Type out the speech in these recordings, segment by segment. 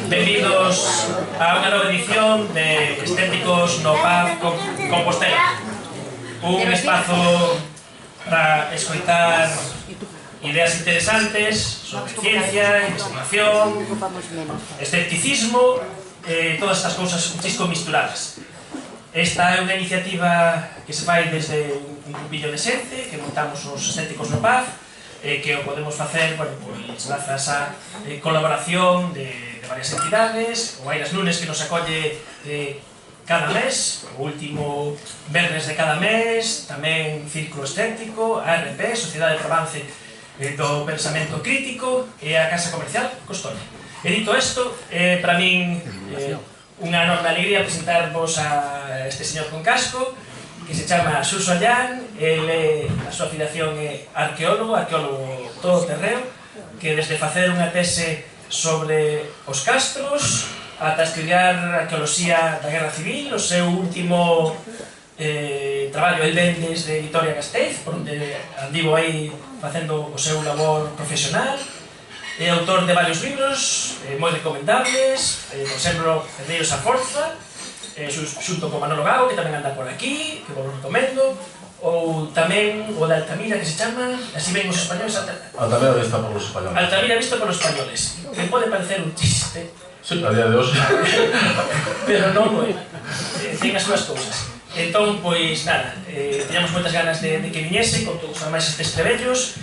Benvidos a unha nova edición de Estéticos no Paz Compostela, un espazo para escoitar ideas interesantes sobre ciencia, investigación, escepticismo e todas estas cousas un chisco misturadas. Esta é unha iniciativa que se fai desde un grupillo de xente que montamos os Estéticos no Paz, que o podemos facer, bueno, pois, grazas a colaboración de varias entidades, o Airas Nunes que nos acolle cada mes, o último vernes de cada mes, tamén Círculo Estético, ARP, Sociedade de Avance do Pensamento Crítico, e a Casa Comercial Costoña. E dito isto, para min unha enorme alegría presentarvos a este señor con casco, que se chama Suso Allán. A súa afiliación é arqueólogo todoterreo, que desde facer unha tese sobre os castros ata estudiar arqueoloxía da Guerra Civil, o seu último traballo el ven desde Vitoria-Gasteiz, por onde andivo aí facendo o seu labor profesional. É autor de varios libros moi recomendables, por exemplo, Herdeiros a Forza, xunto con Manolo Gago, que tamén anda por aquí, que vos recomendo, ou tamén o de Altamira, que se chama Así ven os españoles. Altamira vista por los españoles. Altamira vista por los españoles, que pode parecer un chiste. Sí, a día de hoxe. Pero non, ten as súas cousas. Entón, pois, nada, teníamos moitas ganas de que viniese con todos os máis estes trebellos.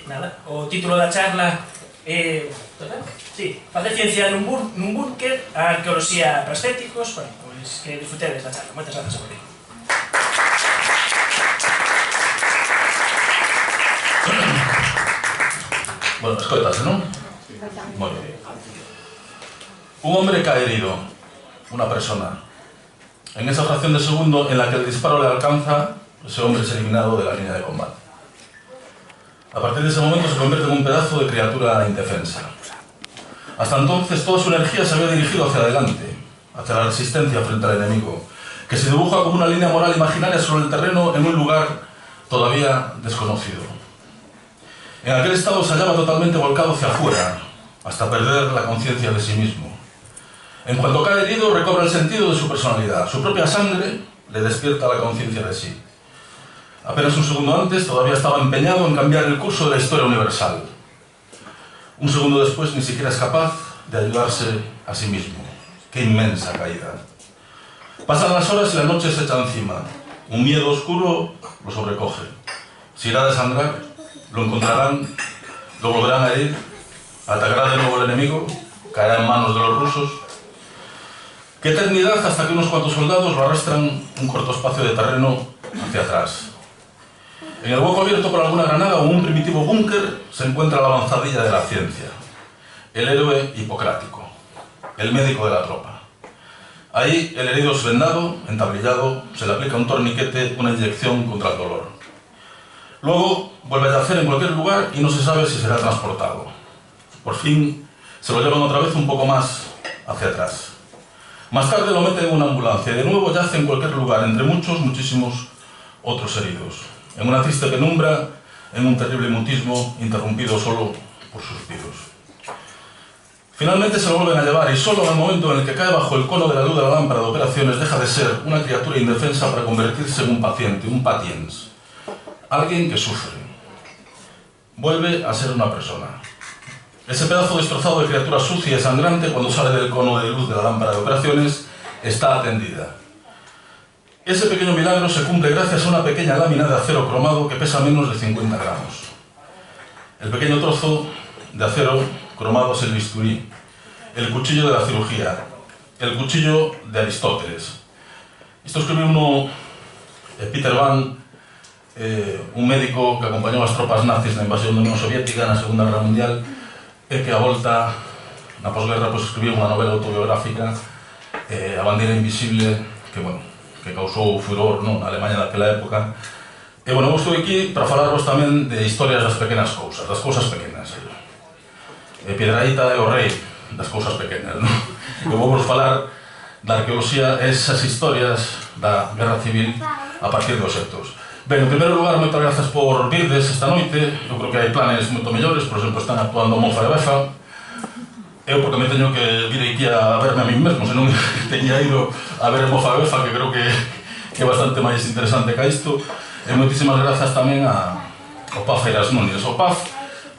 Nada, o título da charla é facer ciencia nun búnker, a arqueoloxía para estéticos. Bueno, pois que disfrutedes da charla. Moitas grazas por aí. Bueno, escoitase, non? Moi ben. Un hombre cae herido, una persona. En esa fracción de segundo en la que el disparo le alcanza, ese hombre es eliminado de la línea de combate. A partir de ese momento se convierte en un pedazo de criatura indefensa. Hasta entonces toda su energía se había dirigido hacia adelante, hacia la resistencia frente al enemigo, que se dibuja como una línea moral imaginaria sobre el terreno en un lugar todavía desconocido. En aquel estado se hallaba totalmente volcado hacia afuera, hasta perder la conciencia de sí mismo. En cuanto cae herido, recobra el sentido de su personalidad. Su propia sangre le despierta la conciencia de sí. Apenas un segundo antes todavía estaba empeñado en cambiar el curso de la historia universal. Un segundo después ni siquiera es capaz de ayudarse a sí mismo. ¡Qué inmensa caída! Pasan las horas y la noche se echa encima. Un miedo oscuro lo sobrecoge. Se irá a desangrar, lo encontrarán, lo volverán a herir, atacará de nuevo el enemigo, caerá en manos de los rusos. ¡Qué eternidad hasta que unos cuantos soldados lo arrastran un corto espacio de terreno hacia atrás! En el hueco abierto por alguna granada o un primitivo búnker se encuentra la avanzadilla de la ciencia, el héroe hipocrático, el médico de la tropa. Ahí el herido es vendado, entablillado, se le aplica un torniquete, una inyección contra el dolor. Luego vuelve a yacer en cualquier lugar y no se sabe si será transportado. Por fin se lo llevan otra vez un poco más hacia atrás. Más tarde lo meten en una ambulancia y de nuevo yace en cualquier lugar, entre muchísimos otros heridos. En una triste penumbra, en un terrible mutismo interrumpido solo por suspiros. Finalmente se lo vuelven a llevar y solo en el momento en el que cae bajo el cono de la luz de la lámpara de operaciones deja de ser una criatura indefensa para convertirse en un paciente, un patiens, alguien que sufre. Vuelve a ser una persona. Ese pedazo destrozado de criatura sucia y sangrante, cuando sale del cono de luz de la lámpara de operaciones, está atendida. Ese pequeño milagro se cumple gracias a una pequeña lámina de acero cromado que pesa menos de 50 gramos. El pequeño trozo de acero cromado es el bisturí, el cuchillo de la cirugía, el cuchillo de Aristóteles. Esto escribió Peter Van, un médico que acompañó a las tropas nazis en la invasión de la Unión Soviética en la Segunda Guerra Mundial, que a volta na posguerra pues, escribiu unha novela autobiográfica, A bandeira invisible, que causou furor na Alemanha daquela época. E, eu estou aquí para falarvos tamén de historias das pequenas cousas, das cousas pequenas. Piedraíta é o rei das cousas pequenas, non? Eu vou vos falar da arqueoloxía e esas historias da Guerra Civil a partir de obxectos. Ben, en primeiro lugar, moitas grazas por virdes esta noite. Eu creo que hai planes moito mellores, por exemplo, están actuando Monfa de Befa. eu porque me teño que vir aquí a verme a mí mesmo, senón teña ido a ver Mofabefa, que creo que é bastante máis interesante que isto. E moitísimas grazas tamén ao PAF Airas Núñez. O PAF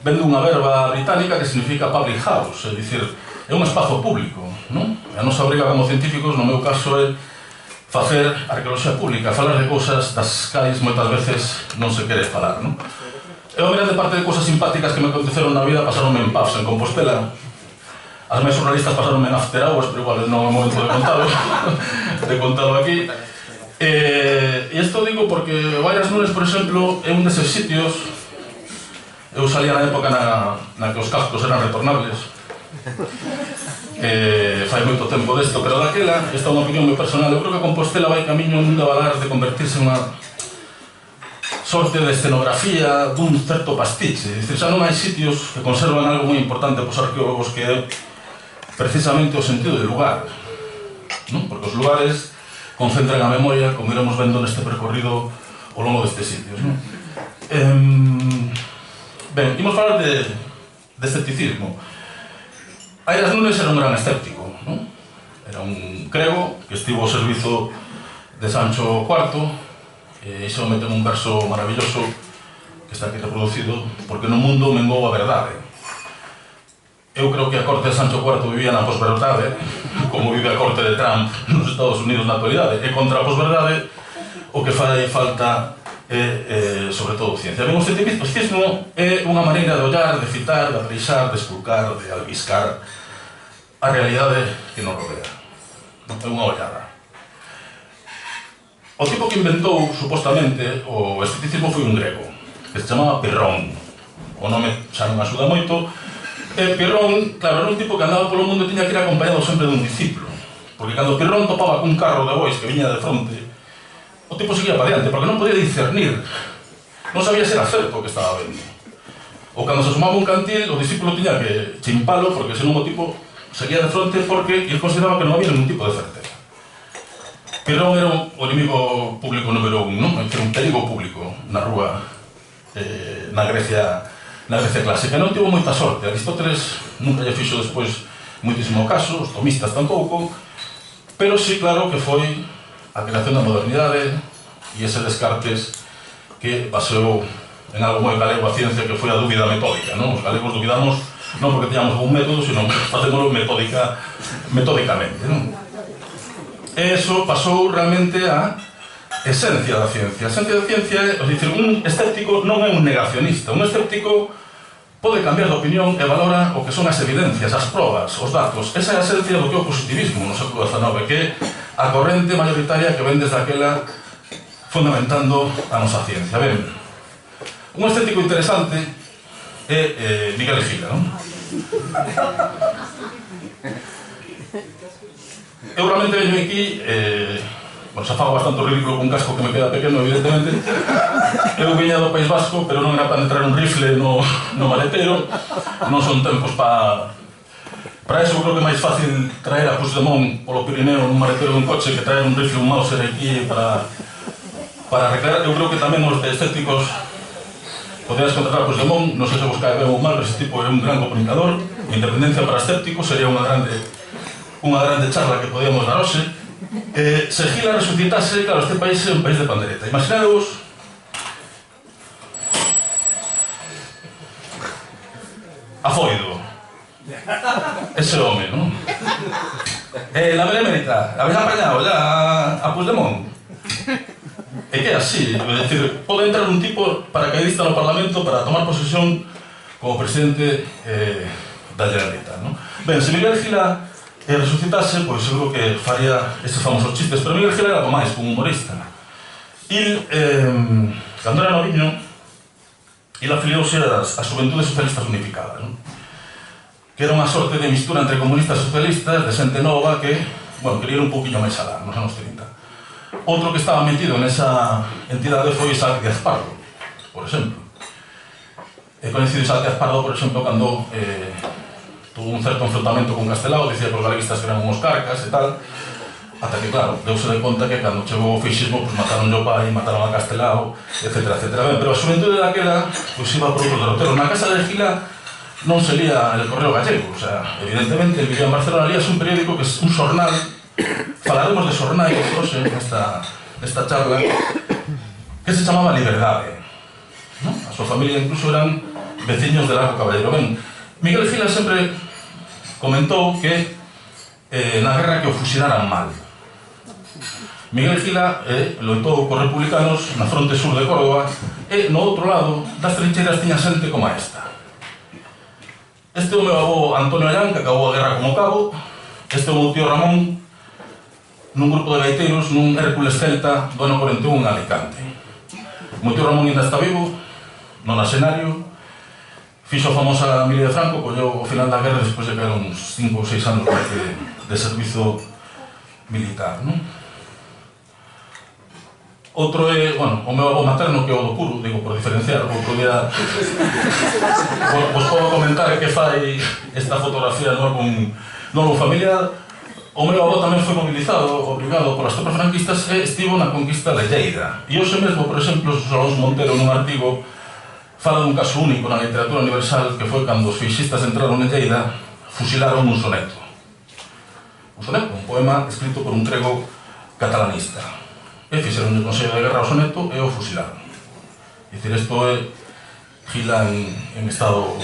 vende unha verba británica que significa public house, é dicir, é un espazo público, non? E a nosa obriga como científicos, no meu caso, é facer arqueoloxía pública, falar de cousas das cais moitas veces non se quere falar, non? E a grande parte de cousas simpáticas que me aconteceron na vida pasaronme en pubs en Compostela. As máis surrealistas pasaronme en after hours, pero igual non é o momento de contalo aquí. E isto digo porque o Airas Núñez, por exemplo, é un deses sitios. Eu salía na época na que os cascos eran retornables. Fai moito tempo desto, pero daquela, esta é unha opinión moi personal, eu creo que Compostela vai camiño nun valar de convertirse en unha sorte de escenografía dun certo pastiche. Dicir, xa non hai sitios que conservan algo moi importante para os arqueólogos, que é precisamente o sentido de lugar, non? Porque os lugares concentran a memoria, como iremos vendo neste percorrido ao longo destes sitios, non? Ben, imos falar de escepticismo. Airas Núñez era un gran escéptico, non? Era un crego que estivo ao servizo de Sancho IV, e iso mete un verso maravilloso que está aquí reproducido, porque no mundo mengou a verdade. Eu creo que a corte de Sancho IV vivía na posverdade, como vive a corte de Trump nos Estados Unidos na actualidade, e contra a posverdade o que fai falta é, sobre todo, ciencia. Ben, o escepticismo é unha maneira de ollar, de citar, de apreixar, de esculcar, de albiscar a realidade que nos rodea. É unha ollada. O tipo que inventou, supostamente, o escepticismo foi un grego, que se chamaba Pirrón. O nome xa non axuda moito. E Pirrón, claro, era un tipo que andaba polo mundo e tiña que ir acompañado sempre dun discípulo. Porque cando Pirrón topaba cun carro de bois que viña de fronte, o tipo seguía para diante, porque non podía discernir. Non sabía se era certo o que estaba vendo. Ou cando se sumaba un cantil, o discípulo tiña que chimpalo, porque senón o tipo seguía de fronte, porque ele consideraba que non había ningún tipo de certeza. Pirrón era o inimigo público número 1, non? Era un perigo público na rúa, na Grecia clásica. Non tivo moita sorte. Aristóteles nunca lle fixo despois moitísimo caso, os tomistas tampouco, pero sí, claro, que foi a creación da modernidade e ese Descartes que baseou en algo moi galego a ciencia, que foi a dúbida metódica, non? Os galegos dubidamos non porque teñamos algún método, sino facémoslo metódicamente, non? E iso pasou realmente a esencia da ciencia. A esencia da ciencia é, dicir, un escéptico non é un negacionista. Un escéptico pode cambiar de opinión e valora o que son as evidencias, as probas, os datos. Esa é a esencia do que é o positivismo no século XIX, que é a corrente mayoritaria que ven desde aquela fundamentando a nosa ciencia. Ben, un escéptico interesante é Miguel Gila, non? Eu realmente veño aquí, bueno, xa fago bastante ridículo con casco que me queda pequeno, evidentemente. Eu viña do País Vasco, pero non era para entrar un rifle no maletero. Non son tempos para eso. Creo que é máis fácil traer a Puigdemont polo Pirineo nun maletero dun coche que traer un rifle, un Mauser aquí para recrear. Eu creo que tamén os escépticos poderías contratar a Puigdemont, non sei se vos cae ben ou mal, pero ese tipo é un gran comunicador. Independencia para escépticos sería unha grande charla que podíamos dar hoxe. Se Gila resucitase, claro, este país é un país de pandereta. Imaginadevos a Foido, ese home, non? La benemérita, habéis apañado ya a Puigdemont. E que é así, é dicir, pode entrar un tipo paracaidista no Parlamento para tomar posesión como presidente da Generalitat, non? Ben, se Miguel Gila resucitase, pois seguro que faría estes famosos chistes, pero Miguel Gila era algo máis, como humorista. Cando era noviño, afiliouse ás Xuventudes Socialistas Unificadas, non? Que era unha sorte de mistura entre comunistas e socialistas, de xente nova que, bueno, quería ir un pouquinho máis alá, nos anos 30. Outro que estaba metido nesa entidade foi Isaac Díaz Pardo, por exemplo. He conhecido Isaac Díaz Pardo, por exemplo, cando tuvo un certo enfrontamento con Castelao, dicía que os galeguistas que eran uns carcas e tal, ata que, claro, deuse de conta que cando chegou o feixismo, pues mataron o pai, mataron a Castelao, etc. Ben, pero a xuventude daquela, pues iba por outros derroteros. Na casa de Gila non se lía el Correo Gallego, o sea, evidentemente el vivía en Barcelona, líase un periódico que é un xornal, falaremos de xornais hoxe nesta charla, que se chamaba Liberdade. A súa familia incluso eran veciños de Largo Caballero. Ben, Miguel Gila sempre comentou que na guerra que o fusilaran mal. Miguel Gila loitou cos republicanos na fronte sur de Córdoba e no outro lado das trincheiras tiña xente como esta. Este é o meu avó Antonio Allán, que acabou a guerra como cabo. Este é o meu tío Ramón, nun grupo de gaiteiros nun Hércules Celta do ano 41 en Alicante. O meu tío Ramón ainda está vivo, non nacenario, fixo a famosa Emilia de Franco, colleu ao final da guerra despois de caer uns 5 ou 6 anos de servizo militar, non? Outro é, bueno, o meu avó materno, que é o do Puro, digo, por diferenciar, outro día vos podo comentar que fai esta fotografía non familiar. O meu avó tamén foi mobilizado, obrigado polas tropas franquistas e estivo na conquista de Lleida. E hoxe mesmo, por exemplo, Alonso Montero nun artigo fala dun caso único na literatura universal, que foi cando os feixistas entraron en Lleida, fusilaron un soneto. Un soneto, un poema escrito por un grego catalanista. E fixeron o consello de guerra ao soneto e o fusilaron. Dicir, isto é Gila en estado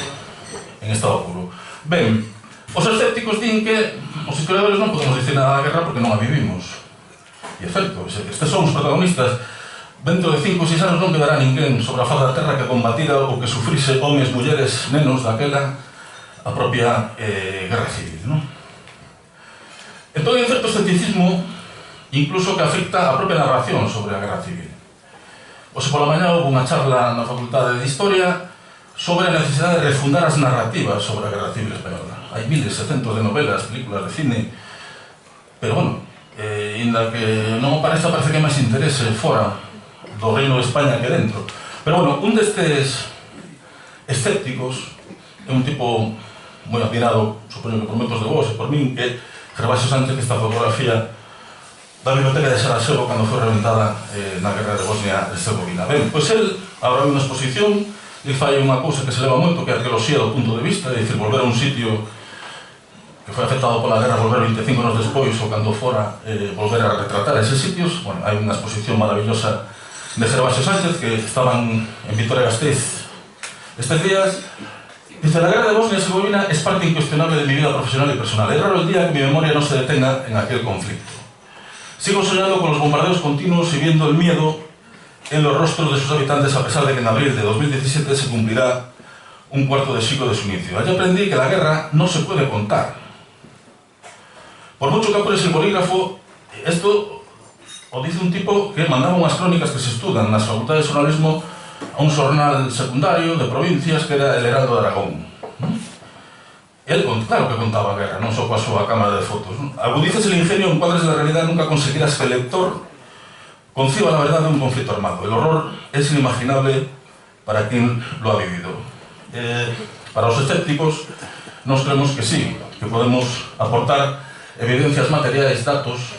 puro. Ben, os escépticos din que os historiadores non podemos dicir nada da guerra porque non a vivimos. E é certo, estes son os protagonistas. Dentro de 5 ou 6 anos non quedará ninguén sobre a faz da terra que combatira ou que sufrise homes, mulleres, nenos daquela a propia guerra civil, non? Entón, hai un certo escepticismo incluso que afecta a propia narración sobre a guerra civil. Hoxe pola mañá houve unha charla na Facultade de Historia sobre a necesidade de refundar as narrativas sobre a guerra civil española. Hai miles e centos de novelas, películas de cine, pero, bueno, inda que non parece que hai máis interese fora do Reino de España que dentro. Pero, bueno, un destes escépticos é un tipo moi admirado, supoño que por moitos de vos e por min, que é Gervasio Sánchez, que esta fotografía da biblioteca de Sarajevo cando foi reventada na guerra de Bosnia-Herzegovina. Ben, pois el abre unha exposición e fai unha cousa que se leva moito, que é a arqueoloxía do punto de vista, é dicir, volver a un sitio que foi afectado pola guerra, volver 25 anos despois ou cando fora, volver a retratar eses sitios. Bueno, hai unha exposición maravillosa de Gervasio Sánchez que estaban en Vitoria-Gasteiz estes días. Dice, la guerra de Bosnia-Herzegovina es parte incuestionable de mi vida profesional y personal. Es raro el día que mi memoria no se detenga en aquel conflicto. Sigo soñando con los bombardeos continuos y viendo el miedo en los rostros de sus habitantes, a pesar de que en abril de 2017 se cumplirá un cuarto de siglo de su inicio. Allí aprendí que la guerra no se puede contar. Por mucho que apures el bolígrafo, esto o dice un tipo que mandaba unhas crónicas que se estudan nas facultades de xornalismo a un xornal secundario de provincias que era el Heraldo de Aragón. Él, claro que contaba a guerra, non só coa súa cámara de fotos. Agudices el ingenio, encuadres la realidad, nunca conseguirás que el lector conciba la verdad de un conflicto armado. El horror es inimaginable para quien lo ha vivido. Para os escépticos, nos creemos que sí, que podemos aportar evidencias materiais, datos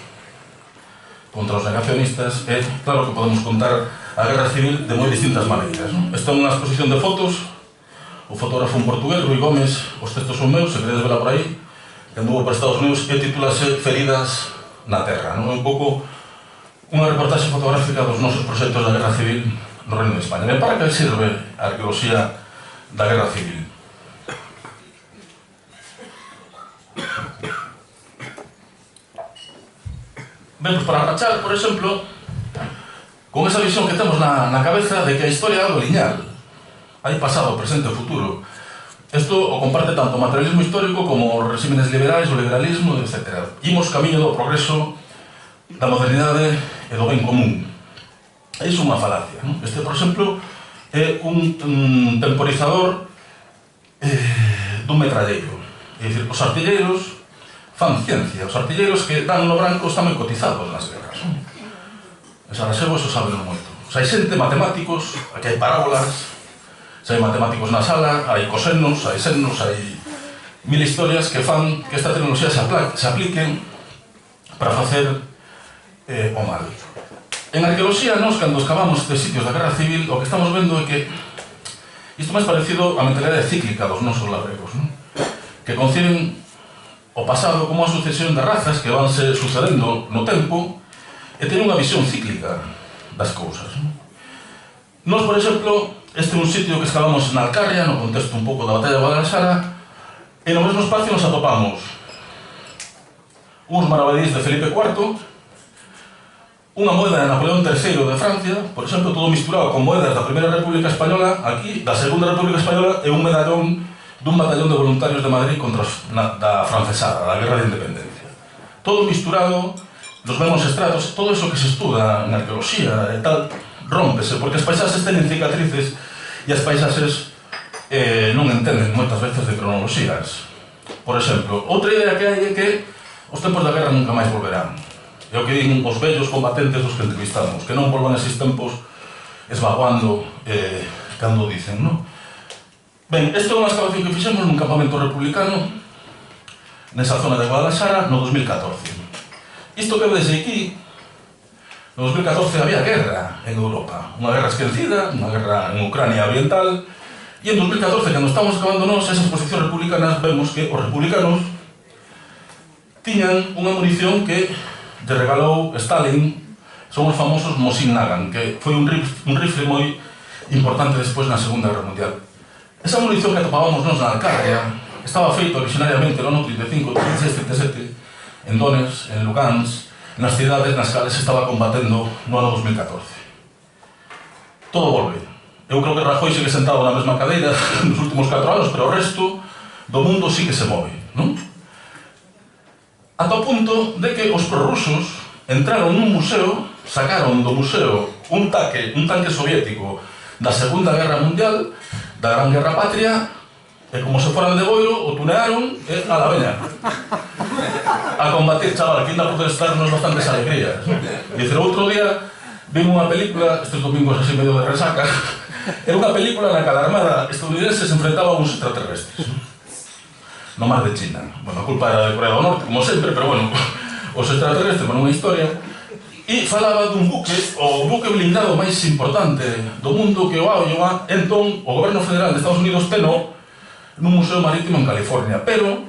contra os negacionistas, e claro que podemos contar a guerra civil de moi distintas maneiras. Esta é unha exposición de fotos. O fotógrafo en portugués, Rui Gómez, os textos son meus, se queredes vela por aí, que anduvo por Estados Unidos, e titúlase Feridas na Terra. É un pouco unha reportaxe fotográfica dos nosos proxectos da guerra civil no Reino de España. Ben, para que sirve a arqueoloxía da guerra civil? Ben, pues para rachar, por exemplo, con esa visión que temos na cabeza de que a historia é algo lineal. Hai pasado, presente e futuro. Isto o comparte tanto o materialismo histórico como os regímenes liberais, o liberalismo, etc. Imos camiño do progreso, da modernidade e do ben común. E iso é unha falacia. Este, por exemplo, é un temporizador dun metralleiro. É dicir, os artilleiros fan ciencia. Os artilleiros que dan no branco están moi cotizados nas guerras. En Sarajevo iso saben moito. Hai xente, matemáticos, aquí hai parábolas. Se hai matemáticos na sala, hai cosenos, hai senos, hai mil historias que fan que esta tecnoloxía se apliquen para facer o mal. En arqueoloxía, nós, cando excavamos estes sitios da guerra civil, o que estamos vendo é que Isto máis parecido á mentalidade cíclica dos nosos labregos, non? Que conciben o pasado como a sucesión de razas que vanse sucedendo no tempo e teñen unha visión cíclica das cousas, non? Nos, por exemplo, este é un sitio que escavamos na Alcarria, no contexto un pouco da batalla de Guadalajara, e no mesmo espacio nos atopamos uns maravedís de Felipe IV, unha moeda de Napoleón III de Francia, por exemplo, todo misturado con moedas da Primeira República Española, aquí, da Segunda República Española, e un medallón dun batallón de voluntarios de Madrid contra da francesada, da Guerra de Independencia. Todo misturado, nos mesmos estratos, todo eso que se estuda en arqueoloxía e tal, rómpese, porque as paisaxes teñen cicatrices e as paisaxes non entenden moitas veces de cronoloxías. Por exemplo, outra idea que hai é que os tempos da guerra nunca máis volverán. É o que din os vellos combatentes dos que entrevistamos, que non volvan eses tempos esvaguando cando dicen, non? Ben, esta é unha excavación que fixemos nun campamento republicano nesa zona de Guadalajara no 2014. Isto que vedes aquí, no 2014 había guerra en Europa, unha guerra esquecida, unha guerra en Ucrania oriental, e en 2014, cando estamos excavando nos esas posicións republicanas, vemos que os republicanos tiñan unha munición que lle regalou Stalin, son os famosos Mosin Nagant, que foi un rifle moi importante despois na Segunda Guerra Mundial. Esa munición que atopábamos nos na Alcarria estaba feita originariamente no ano 35, 36, 37, en Donetsk, en Lugansk, nas cidades nas cales se estaba combatendo no ano 2014. Todo volve. Eu creo que Rajoy sigue sentado na mesma cadeira nos últimos 4 anos, pero o resto do mundo sí que se move, non? Ata o punto de que os prorrusos entraron nun museo, sacaron do museo un tanque soviético da Segunda Guerra Mundial, da Gran Guerra Patria, e como se foran de boiro, o tunearon e a la veña. A combatir, chaval, que ainda podes darnos bastantes alegrías. E dizer, outro día vi unha película, estes domingos así medio de resaca, era unha película na que a Armada estadounidense se enfrentaba a uns extraterrestres no mar de China. Bueno, a culpa era de Corea do Norte, como sempre, pero bueno, os extraterrestres con unha historia. E falaba dun buque, o buque blindado máis importante do mundo, que o Iowa, entón, o goberno federal de Estados Unidos teno nun museo marítimo en California, pero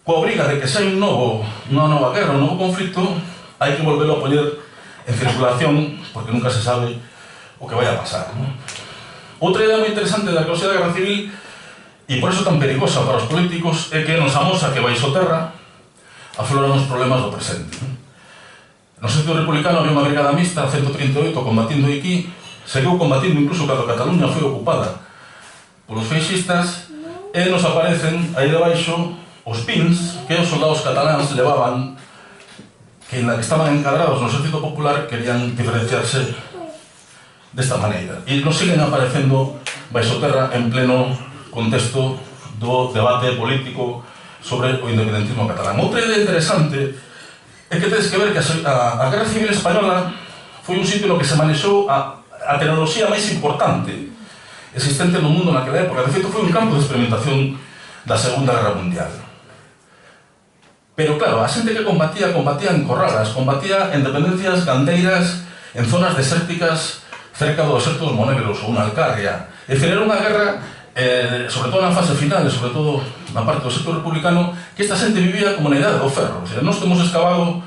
coa obriga de que se hai unha nova guerra, un novo conflito, hai que volverlo a poñer en circulación, porque nunca se sabe o que vai a pasar, non? Outra idea moi interesante da arqueoloxía da Guerra Civil, e por iso tan perigosa para os políticos, é que nos amosa que baixo terra afloran os problemas do presente. No sentido republicano había unha brigada mixta, 138, combatindo aquí, seguiu combatindo incluso cando Cataluña foi ocupada polos feixistas, e nos aparecen aí debaixo os pins que os soldados cataláns levaban, que na que estaban encadrados no Exército Popular querían diferenciarse desta maneira. E nos siguen aparecendo baixo terra en pleno contexto do debate político sobre o independentismo catalán. Outra idea interesante é que tedes que ver que a Guerra Civil Española foi un sitio no que se manexou a tecnoloxía máis importante existente no mundo naquela época. De feito, foi un campo de experimentación da Segunda Guerra Mundial. Pero claro, a xente que combatía en corralas, combatía en dependencias gandeiras, en zonas desérticas cerca do deserto dos Monegros ou unha Alcarria. E era unha guerra, sobre todo na fase final, e sobre todo na parte do sector republicano, que esta xente vivía como na idade do ferro. O sea, nós temos excavado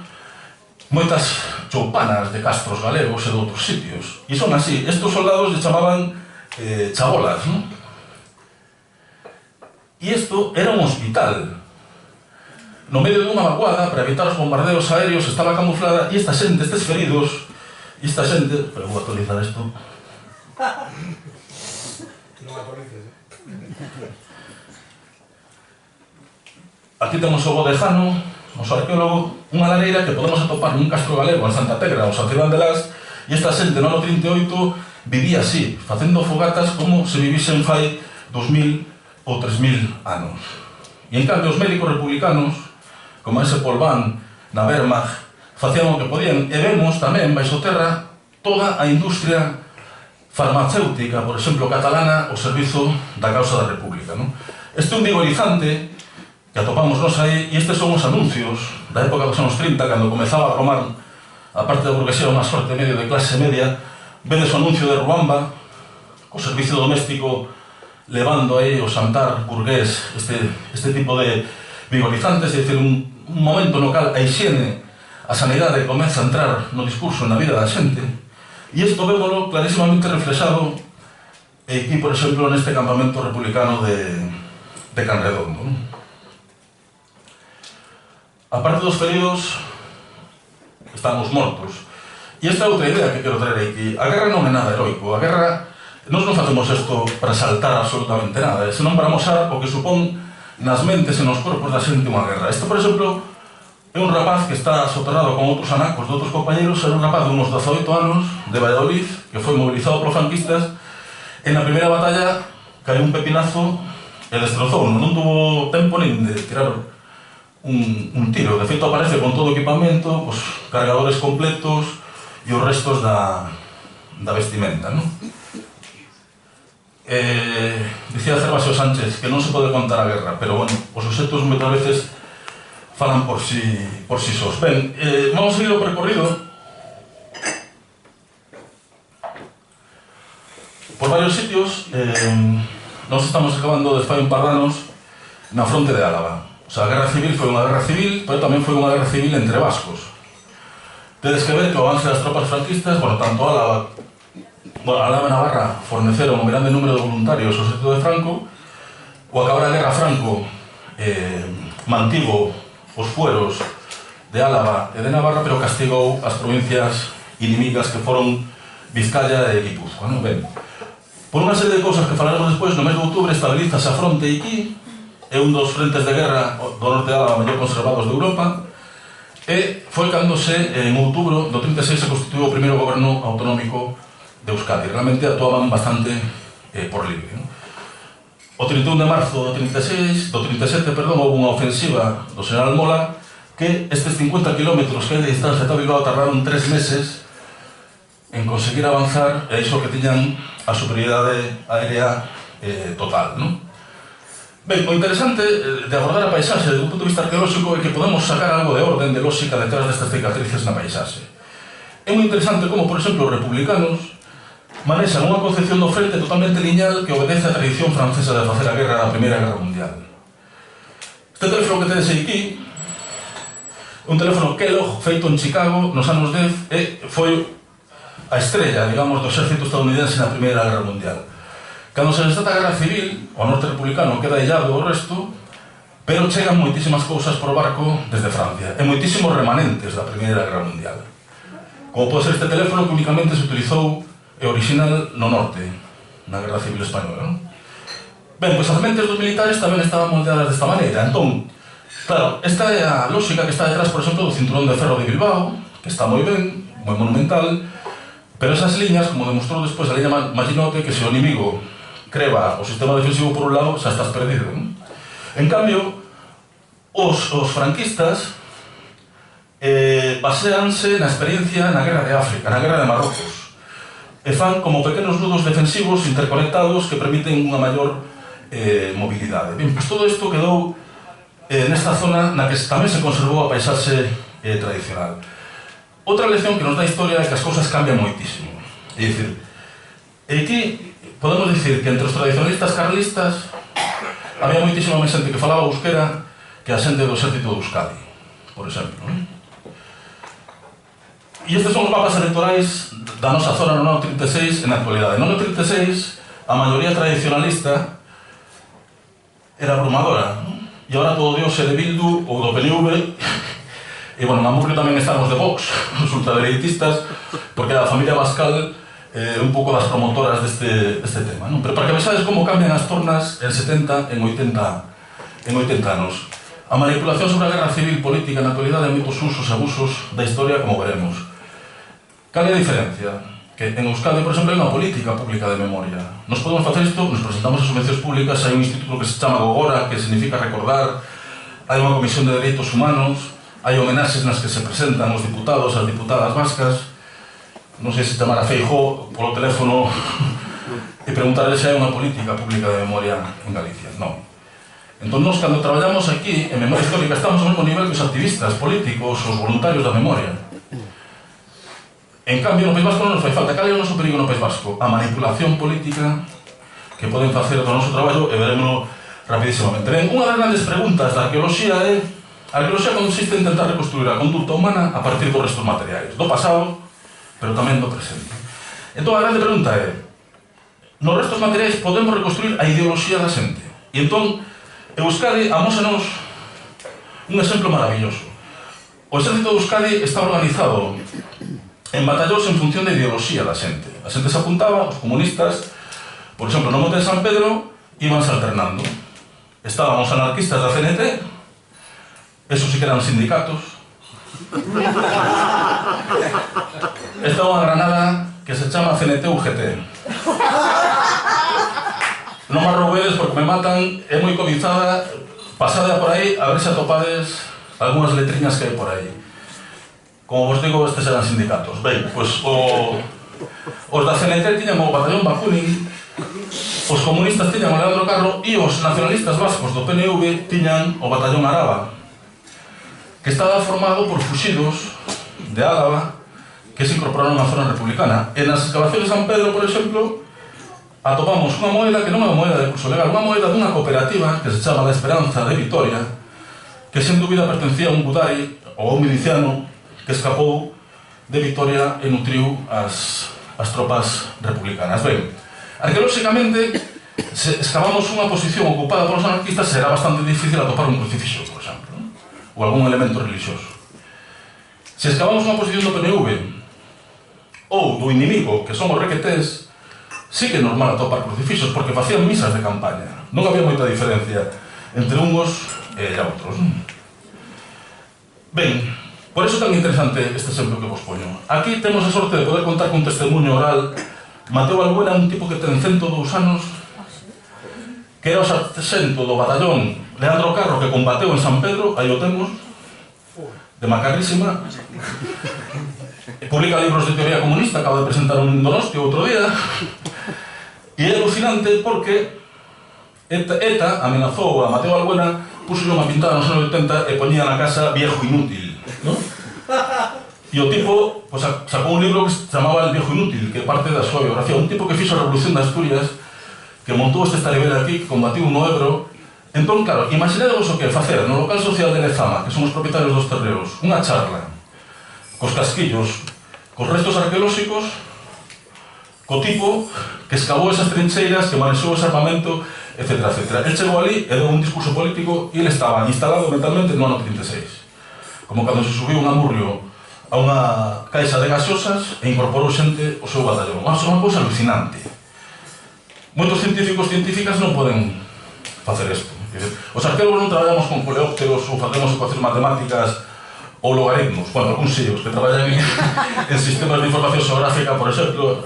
moitas choupanas de castros galegos e de outros sitios. E son así. Estos soldados lle chamaban chabolas, non? E isto era un hospital. No medio dunha vaguada, para evitar os bombardeos aéreos, estaba camuflada, e esta xente, estes feridos, e esta xente... Pero vou actualizar isto. Non actualices, Aquí temos o Bodejano, o arqueólogo, unha lareira que podemos atopar nun castro galego en Santa Tegra ou San Cirán de Las, e esta xente no ano 38 vivía así, facendo fogatas como se vivisen fai 2000 ou 3000 anos. E en cambio os médicos republicanos, como ese Polván na Wehrmacht, facían o que podían, e vemos tamén, baixo terra, toda a industria farmacéutica, por exemplo, catalana, o servizo da causa da República, non? Este é un vigorizante que atopamos nos aí, e estes son os anuncios da época dos anos 30, cando comezaba a formar a parte da burguesía unha sorte medio de clase media. Vedes o anuncio de Ruamba, co servicio doméstico levando aí o xantar burgués este tipo de vigorizantes, é dicir, un momento no cal a higiene, a sanidade comeza a entrar no discurso na vida da xente, e isto vémolo clarísimamente reflexado aquí, por exemplo, neste campamento republicano de Canredondo. A parte dos feridos, están os mortos. E esta é outra idea que quero traer aquí. A guerra non é nada heroico. A guerra, nós non facemos isto para saltar absolutamente nada, senón para mostrar o que supón nas mentes e nos corpos da xente unha guerra. Isto, por exemplo, é un rapaz que está soterrado con outros anacos de outros compañeros, é un rapaz de unos 18 anos, de Valladolid, que foi mobilizado polos franquistas, e na primeira batalla caiu un pepinazo e destrozou, non tuvo tempo nin de tirar un tiro. De feito, aparece con todo o equipamento, pues, cargadores completos e os restos da vestimenta, non? Dicía Gervasio Sánchez que non se pode contar a guerra, pero, bueno, os suxetos moitas veces falan por si sós. Ben, vamos a seguir o percorrido por varios sitios. Nós estamos acabando de fai un par de anos na fronte de Álava. O sea, a guerra civil foi unha guerra civil, pero tamén foi unha guerra civil entre vascos. Tedes que ver que o avance das tropas franquistas, bueno, tanto Álava e Navarra forneceron un grande número de voluntarios ao exército de Franco. O acabar a guerra, Franco mantivo os fueros de Álava e de Navarra, pero castigou as provincias inimigas que foron Vizcaya e Guipúzcoa, non? Ben, por unha serie de cousas que falaremos despois, no mes de outubro estabilízase a fronte aquí, é un dos frentes de guerra do norte de Álava mellor conservados de Europa, e foi cando en outubro do 36 se constituiu o primeiro goberno autonómico de Euskadi. Realmente actuaban bastante por libre, non? O 31 de marzo do 37, houve unha ofensiva do general Mola, que estes 50 kilómetros que hai de distancia ata Bilbao tardaron 3 meses en conseguir avanzar, e iso que tiñan a superioridade aérea total, non? Ben, o interesante de abordar a paisaxe desde un punto de vista arqueolóxico é que podemos sacar algo de orden, de lógica detrás destas cicatrices na paisaxe. É moi interesante como, por exemplo, os republicanos manexan unha concepción do frente totalmente lineal que obedece á tradición francesa de facer a guerra na Primeira Guerra Mundial. Este teléfono que tedes aquí, un teléfono Kellogg feito en Chicago nos anos 10, e foi a estrella, digamos, do exército estadounidense na Primeira Guerra Mundial. Cando se desata a Guerra Civil, o norte republicano queda illado do resto, pero chegan moitísimas cousas por barco desde Francia, e moitísimos remanentes da Primeira Guerra Mundial. Como pode ser este teléfono que únicamente se utilizou e original no norte, na Guerra Civil Española, non? Ben, pois as mentes dos militares tamén estaban moldeadas desta maneira. Entón, claro, esta é a lógica que está detrás, por exemplo, do cinturón de ferro de Bilbao, que está moi ben, moi monumental, pero esas liñas, como demostrou despois a liña Maginot, que se o inimigo creba o sistema defensivo por un lado, xa estás perdido, non? En cambio, os franquistas baseanse na experiencia na Guerra de África, na Guerra de Marrocos, e fan como pequenos nudos defensivos interconectados que permiten unha maior mobilidade. Ben, pois todo isto quedou nesta zona na que tamén se conservou a paisaxe tradicional. Outra lección que nos dá a historia é que as cousas cambian moitísimo. É dicir, aquí podemos dicir que entre os tradicionalistas carlistas había moitísima máis xente que falaba euskera que a xente do exército de Euskadi, por exemplo, non? E estes son os mapas electorais da nosa zona no ano 36 en a actualidade. No ano 36 a maioría tradicionalista era abrumadora, non? E agora todo Dios é de Bildu ou do PNV. E, bueno, en Amurrio tamén estamos de Vox, os ultradereitistas, porque a familia Bascal un pouco das promotoras deste tema, non? Pero para que vexades como cambian as tornas en 70, en 80 anos. A manipulación sobre a guerra civil política na actualidade hai moitos usos e abusos da historia, como veremos. Cal é a diferencia? Que en Euskadi, por exemplo, hai unha política pública de memoria. Nos podemos facer isto, nos presentamos a subvencións públicas, hai un instituto que se chama Gogora, que significa recordar, hai unha comisión de dereitos humanos, hai homenaxes nas que se presentan os diputados, as diputadas vascas, non sei se chamar a Feijóo polo teléfono e preguntarle se hai unha política pública de memoria en Galicia. Non. Entón, nós, cando traballamos aquí en memoria histórica, estamos ao mesmo nivel que os activistas políticos, os voluntarios da memoria. En cambio, no País Vasco non nos fai falta. Cal é o noso perigo no País Vasco? A manipulación política que poden facer do noso traballo e veremos rapidísimamente. Ben, unha das grandes preguntas da arqueoloxía é: a arqueoloxía consiste en intentar reconstruir a conducta humana a partir dos restos materiais, do pasado, pero tamén do presente. Entón, a grande pregunta é: nos restos materiais podemos reconstruir a ideoloxía da xente? E entón, Euskadi amósanos un exemplo maravilloso. O exército de Euskadi está organizado en batallóns en función da ideoloxía da xente. A xente se apuntaba, os comunistas, por exemplo, no Monte de San Pedro, íbanse alternando. Estaban os anarquistas da CNT, esos sí que eran sindicatos. Estaba unha granada que se chama CNT-UGT. Non me roubedes porque me matan, é moi codizada, pasada por aí, a ver se atopades algunhas letriñas que hai por aí. Como vos digo, estes eran sindicatos. Ben, pois os da CNT tiñan o batallón Bakunin, os comunistas tiñan o Leandro Carro e os nacionalistas vascos do PNV tiñan o batallón Araba, que estaba formado por fuxidos de Álava que se incorporaron á zona republicana. En as excavacións de San Pedro, por exemplo, atopamos unha moeda que non é unha moeda de curso legal, unha moeda dunha cooperativa que se chama La Esperanza de Vitoria, que sen dúbida pertencía a un budai ou a un miliciano que escapou de Vitoria e nutriu as tropas republicanas. Ben, arqueolóxicamente, se excavamos unha posición ocupada polos anarquistas, será bastante difícil atopar un crucifixo, por exemplo, ou algún elemento religioso. Se excavamos unha posición do PNV ou do inimigo, que son os requetés, sí que é normal atopar crucifixos, porque facían misas de campaña. Non había moita diferencia entre uns e outros. Ben, por iso é tan interesante este exemplo que vos poño. Aquí temos a sorte de poder contar con testemunho oral. Mateo Albuena, un tipo que ten 102 anos, que era o sarxento do batallón Leandro Carro, que combateu en San Pedro, aí o temos, de macarrísima. Publica libros de teoría comunista, acaba de presentar un Donosti outro día. E é alucinante porque ETA amenazou a Mateo Albuena, puxo unha pintada nos anos 80 e poñía na casa viejo inútil, ¿no? E o tipo pues, sacou un libro que se chamaba El viejo inútil, que é parte da súa biografía. Un tipo que fixo a Revolución de Asturias, que montou este estaribel aquí, que combatiu no Ebro. Entón, claro, imaginadevos o que facer no local social de Lezama, que son os propietarios dos terreos, unha charla cos casquillos, cos restos arqueolóxicos, co tipo que excavou esas trincheiras, que manexou ese armamento, etc. El chegou ali e deu un discurso político e ele estaba instalado mentalmente no ano 36. Como cando se subiu un amurrio a unha caixa de gaseosas e incorporou xente ao seu batallón. É unha cousa alucinante. Moitos científicos e científicas non poden facer isto. Os arqueólogos non traballamos con coleópteros ou facemos ecuacións matemáticas ou logaritmos, bueno, algúns sí, os que traballan en sistemas de información xeográfica, por exemplo,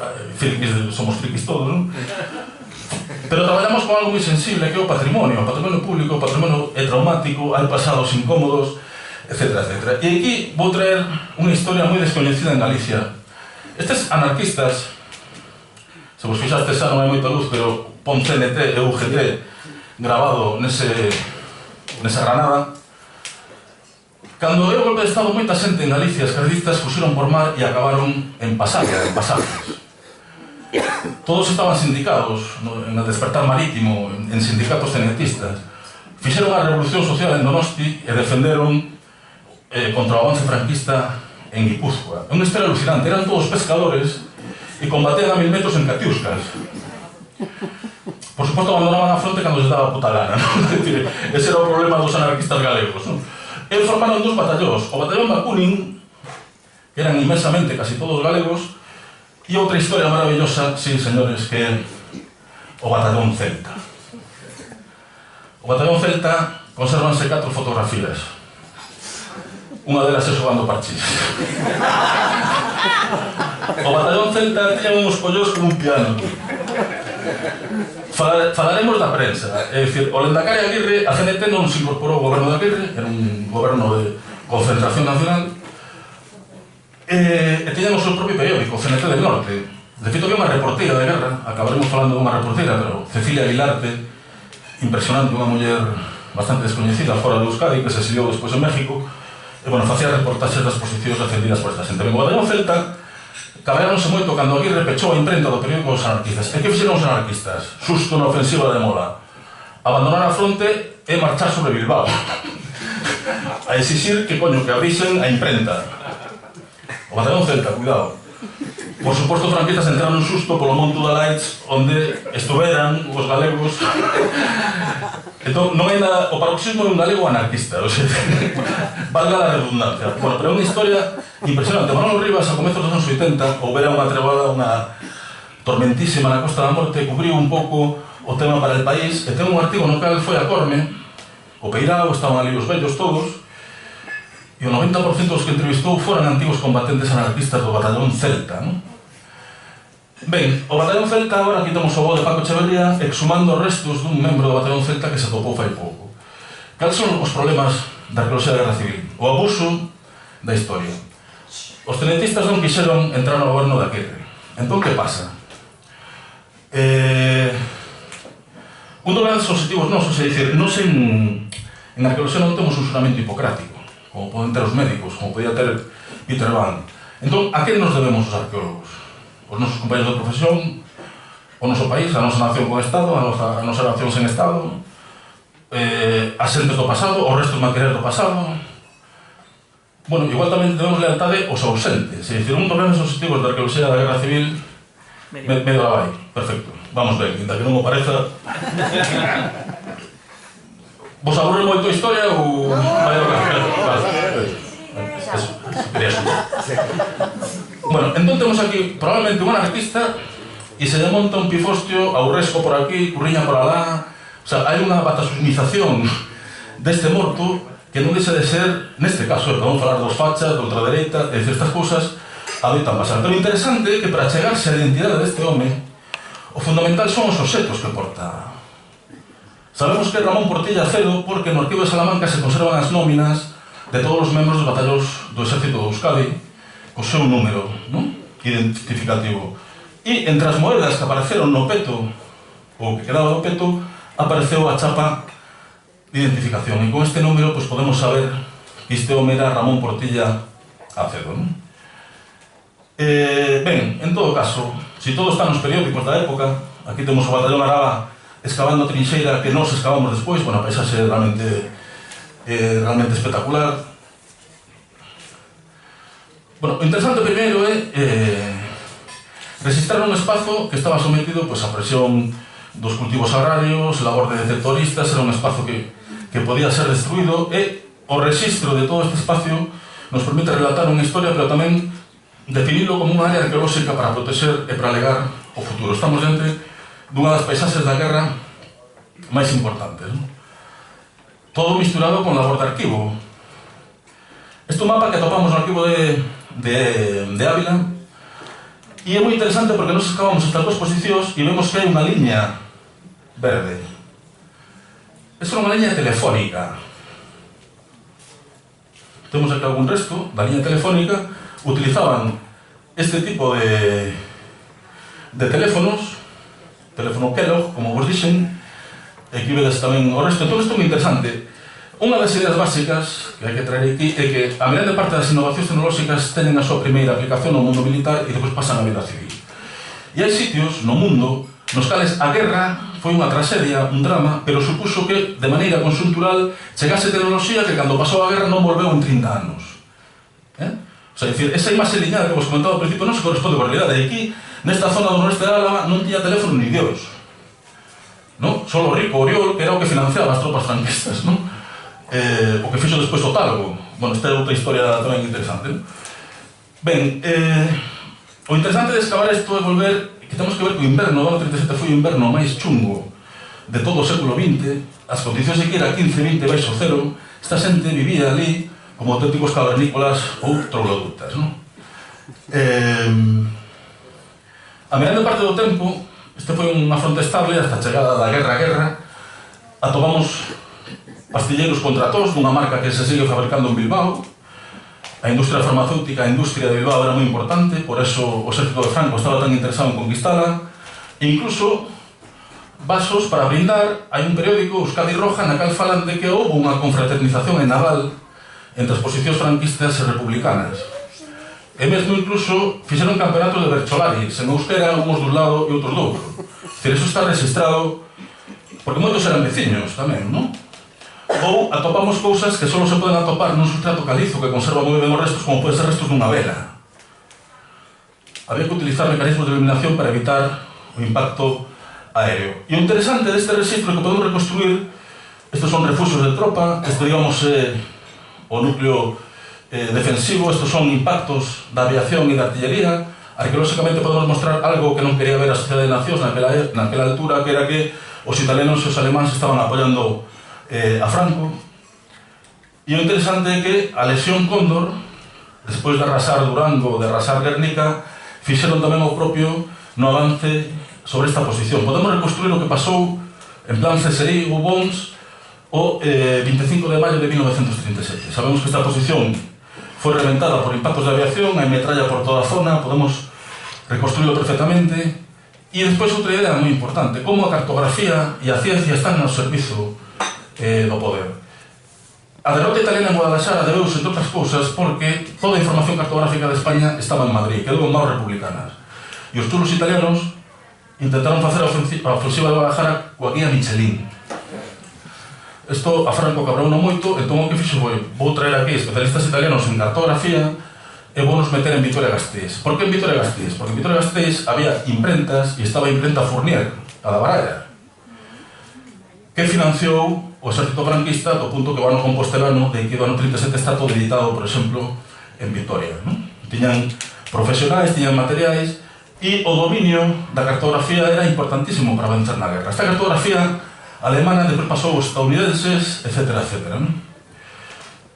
somos frikis todos, non? Pero traballamos con algo moi sensible, que é o patrimonio público, o patrimonio é traumático, hai pasados incómodos, etc. E aquí vou traer unha historia moi descoñecida en Galicia. Estes anarquistas, se vos fixastes xa non hai moita luz, pero pon CNT e UGT grabado nesa granada. Cando é o golpe de Estado, moita xente en Galicia, as carlistas, fuxiron por mar e acabaron en Pasajes. Todos estaban sindicados en el despertar marítimo, en sindicatos cenetistas. Fixeron a revolución social en Donosti e defenderon contra o avance franquista en Guipúzcoa. É unha historia alucinante, eran todos pescadores e combatían a 1000 metros en catiuscas. Por suposto, abandonaban a fronte cando se daba puta gana, ¿no? Ese era o problema dos anarquistas galegos, ¿no? Eles formaron dos batallóns, o batallón Bakunin, que eran inmensamente casi todos galegos, e outra historia maravillosa, sí, señores, que é o batallón Celta. O batallón Celta consérvanse 4 fotografías. Unha delas é xogando parchís. O batallón Celta tiña uns collós como un piano. Falaremos da prensa, é dicir, o Lendakari Aguirre, a CNT non se incorporou ao goberno de Aguirre, era un goberno de concentración nacional, e tiñan o seu propio periódico, CNT del Norte. De feito, que é unha reporteira de guerra, acabaremos falando dunha reporteira, pero Cecilia Aguilarte, impresionante, unha muller bastante descoñecida fora de Euskadi, que se exiliou despois en México, e, bueno, facía reportaxes das posicións defendidas por esta xente. O batallón Celta cabreáronse moito cando Aguirre pechou a imprenta do periódico dos anarquistas. E que fixeron os anarquistas? Susto na ofensiva de Mola. Abandonar a fronte e marchar sobre Bilbao. A exixir que, coño, que abrisen a imprenta. O batallón Celta, cuidado. Por suposto, os franquistas entraron un susto polo Monte da Laitz, onde estuveran os galegos. Entón, non hai nada... O paroxismo de un galego anarquista, o sea, valga a redundancia. Bueno, pero é unha historia impresionante. Manolo Rivas, a comezos dos anos 80, houbera unha treboada, unha tormentísima na Costa da Morte, cubriu un pouco o tema para el país, e ten un artigo no cal foi a Corme, o Peirao, estaban ali os vellos todos, e o 90% dos que entrevistou foran antigos combatentes anarquistas do batallón Celta, non? Ben, o batallón Celta, agora aquí temos o bo de Paco Echeverría exhumando restos dun membro do batallón Celta que se atopou fai pouco. Cales son os problemas da arqueoloxía da Guerra Civil? O abuso da historia. Os tenentistas non quixeron entrar no goberno da Aguirre. Entón, que pasa? Un dos grandes objetivos nosos é dicir, nos en arqueoloxía non temos un xuramento hipocrático, como poden ter os médicos, como podía ter Peter Van. Entón, a que nos debemos os arqueólogos? Os nosos compañeros de profesión, o noso país, a nosa nación con Estado, a nosa nación sen Estado, as xentes do pasado, os restos materiais do pasado. Bueno, igual tamén debemos lealtade aos ausentes. É dicir, un dos grandes objetivos da arqueoloxía da Guerra Civil medio la vai. Perfecto. Vamos ben, ainda que non o pareza. Vos aburre moito a historia ou... Vale. Eso quería escuchar. Bueno, entón temos aquí probablemente un anarquista e se lle monta un pifostio, Aurresco por aquí, Curriña por alá. O sea, hai unha batasunización deste morto que non deixa de ser, neste caso, vamos falar dos fachas, da ultradereita, e estas cousas adoitan pasar. Pero o interesante é que para chegarse á identidade deste home, o fundamental son os obxectos que porta. Sabemos que é Ramón Portilla Acedo porque no arquivo de Salamanca se conservan as nóminas de todos os membros dos batallóns do exército de Euskadi co seu número, non? Identificativo. E entre as moedas que apareceron no peto, ou que quedaba do peto, apareceu a chapa de identificación. E con este número pues, podemos saber que este home era Ramón Portilla Acedo, non? Ben, en todo caso, se todo está nos periódicos da época, aquí temos o batallón Araba excavando a trinxeira que nos excavamos despois, bueno, a paisaxe é realmente espectacular. Bueno, o interesante primeiro é registrar un espazo que estaba sometido pues, a presión dos cultivos agrarios, labor de detectoristas, era un espazo que podía ser destruído, e o registro de todo este espacio nos permite relatar unha historia, pero tamén definirlo como unha área arqueolóxica para proteger e para alegar o futuro. Estamos diante dunha das paisaxes da guerra máis importantes, non? Todo misturado con labor de arquivo. Este é un mapa que atopamos no arquivo de Ávila e é moi interesante porque nos excavamos estas duas posicións e vemos que hai unha liña verde. Esa é unha liña telefónica. Temos aquí algún resto da liña telefónica. Utilizaban este tipo de teléfonos, teléfono Kellogg, como vos dixen, e aquí vedes tamén o resto. Todo isto é moi interesante. Unha das ideas básicas que hai que traer aquí é que a grande parte das innovacións tecnolóxicas teñen a súa primeira aplicación no mundo militar e depois pasan a vida civil. E hai sitios no mundo nos cales a guerra foi unha tragedia, un drama, pero supuso que, de maneira conxuntural, chegase tecnoloxía que cando pasou a guerra non volveu en 30 anos. O sea, decir, esa imaxe lineal que vos comentaba ao principio non se corresponde con a realidade. E aquí, nesta zona do noreste de Álava, non tiña teléfono ni Dios. No? Solo o rico Oriol, que era o que financiaba as tropas franquistas, non? O que fixo despois o Talgo. Bueno, esta é outra historia tamén interesante, non? Ben, o interesante de excavar isto é volver, que temos que ver que o inverno do ano 37 foi o inverno máis chungo de todo o século XX, as condicións de que era 15-20 baixo cero, esta xente vivía ali como auténticos cavernícolas ou troglodutas, non? A grande parte do tempo, este foi unha fronte estable hasta a chegada da guerra a guerra. Atopamos pastilleiros contratós dunha marca que se sigue fabricando en Bilbao. A industria farmacéutica, a industria de Bilbao era moi importante, por eso o exército de Franco estaba tan interesado en conquistala. E incluso vasos para brindar. Hai un periódico, Euskadi Roja, na cal falan de que houve unha confraternización en naval entre as posicións franquistas e republicanas. e mesmo incluso fixeron campeonatos de Bercholari, sen euskera, uns dun lado e outros do outro. Dicir, eso está registrado, porque moitos eran veciños tamén, non? Ou atopamos cousas que só se poden atopar nun sustrato calizo que conserva moi ben os restos, como poden ser restos dunha vela. Había que utilizar mecanismos de eliminación para evitar o impacto aéreo. E o interesante deste rexistro que podemos reconstruir, estes son refuxos de tropa, este, digamos, o núcleo defensivo, estes son impactos da aviación e da artillería. Arqueolóxicamente podemos mostrar algo que non quería ver a Sociedade de Nacións naquela altura, que era que os italianos e os alemáns estaban apoiando a Franco. E o interesante é que a lesión Cóndor, despois de arrasar Durango, de arrasar Guernica, fixeron tamén o propio no avance sobre esta posición. Podemos reconstruir o que pasou en plan Ceserí ou Bons o 25 de maio de 1937. Sabemos que esta posición foi reventada por impactos de aviación, hai metralla por toda a zona, podemos reconstruirlo perfectamente. E despois outra idea moi importante, como a cartografía e a ciencia están no servizo do poder. A derrota italiana en Guadalajara debeuse, entre outras cousas, porque toda a información cartográfica de España estaba en Madrid, quedou en manos republicanas. E os chulos italianos intentaron facer a ofensiva de Guadalajara coa guía Michelin. Isto a Franco cabrouno moito, entón o que fixo foi: vou traer aquí especialistas italianos en cartografía e vou nos meter en Vitoria-Gasteiz. Por que en Vitoria-Gasteiz? Porque en Vitoria-Gasteiz había imprentas e estaba a imprenta Fournier, a da Baralla, que financiou o exército franquista do punto que o ano compostelano de que o ano 37 está todo editado, por exemplo, en Vitoria, non? Tiñan profesionais, tiñan materiais, e o dominio da cartografía era importantísimo para vencer na guerra. Esta cartografía alemana depois pasou aos estadounidenses, etc. Non?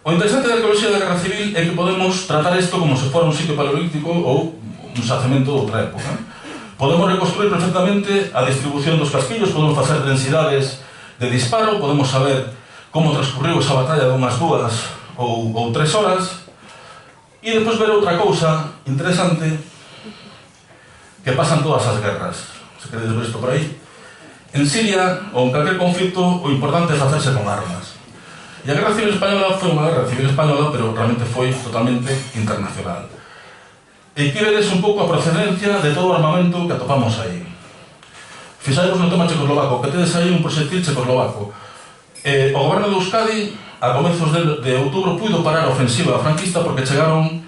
O interesante da arqueoloxía da Guerra Civil é que podemos tratar isto como se fora un sitio paleolítico ou un xacemento de outra época. Podemos reconstruir perfectamente a distribución dos casquillos, podemos facer densidades de disparo, podemos saber como transcurriu esa batalla de unhas 2 ou 3 horas, e despois ver outra cousa interesante que pasan todas as guerras. Se queredes ver isto por aí, en Siria ou en calquer conflito o importante é facerse con armas. E a Guerra Civil Española foi unha guerra civil española, pero realmente foi totalmente internacional. E aquí vedes un pouco a procedencia de todo o armamento que atopamos aí. Fixaros no tema checoslovaco, que tedes aí un proxectil checoslovaco. O goberno de Euskadi, a comezos de outubro, puido parar a ofensiva franquista porque chegaron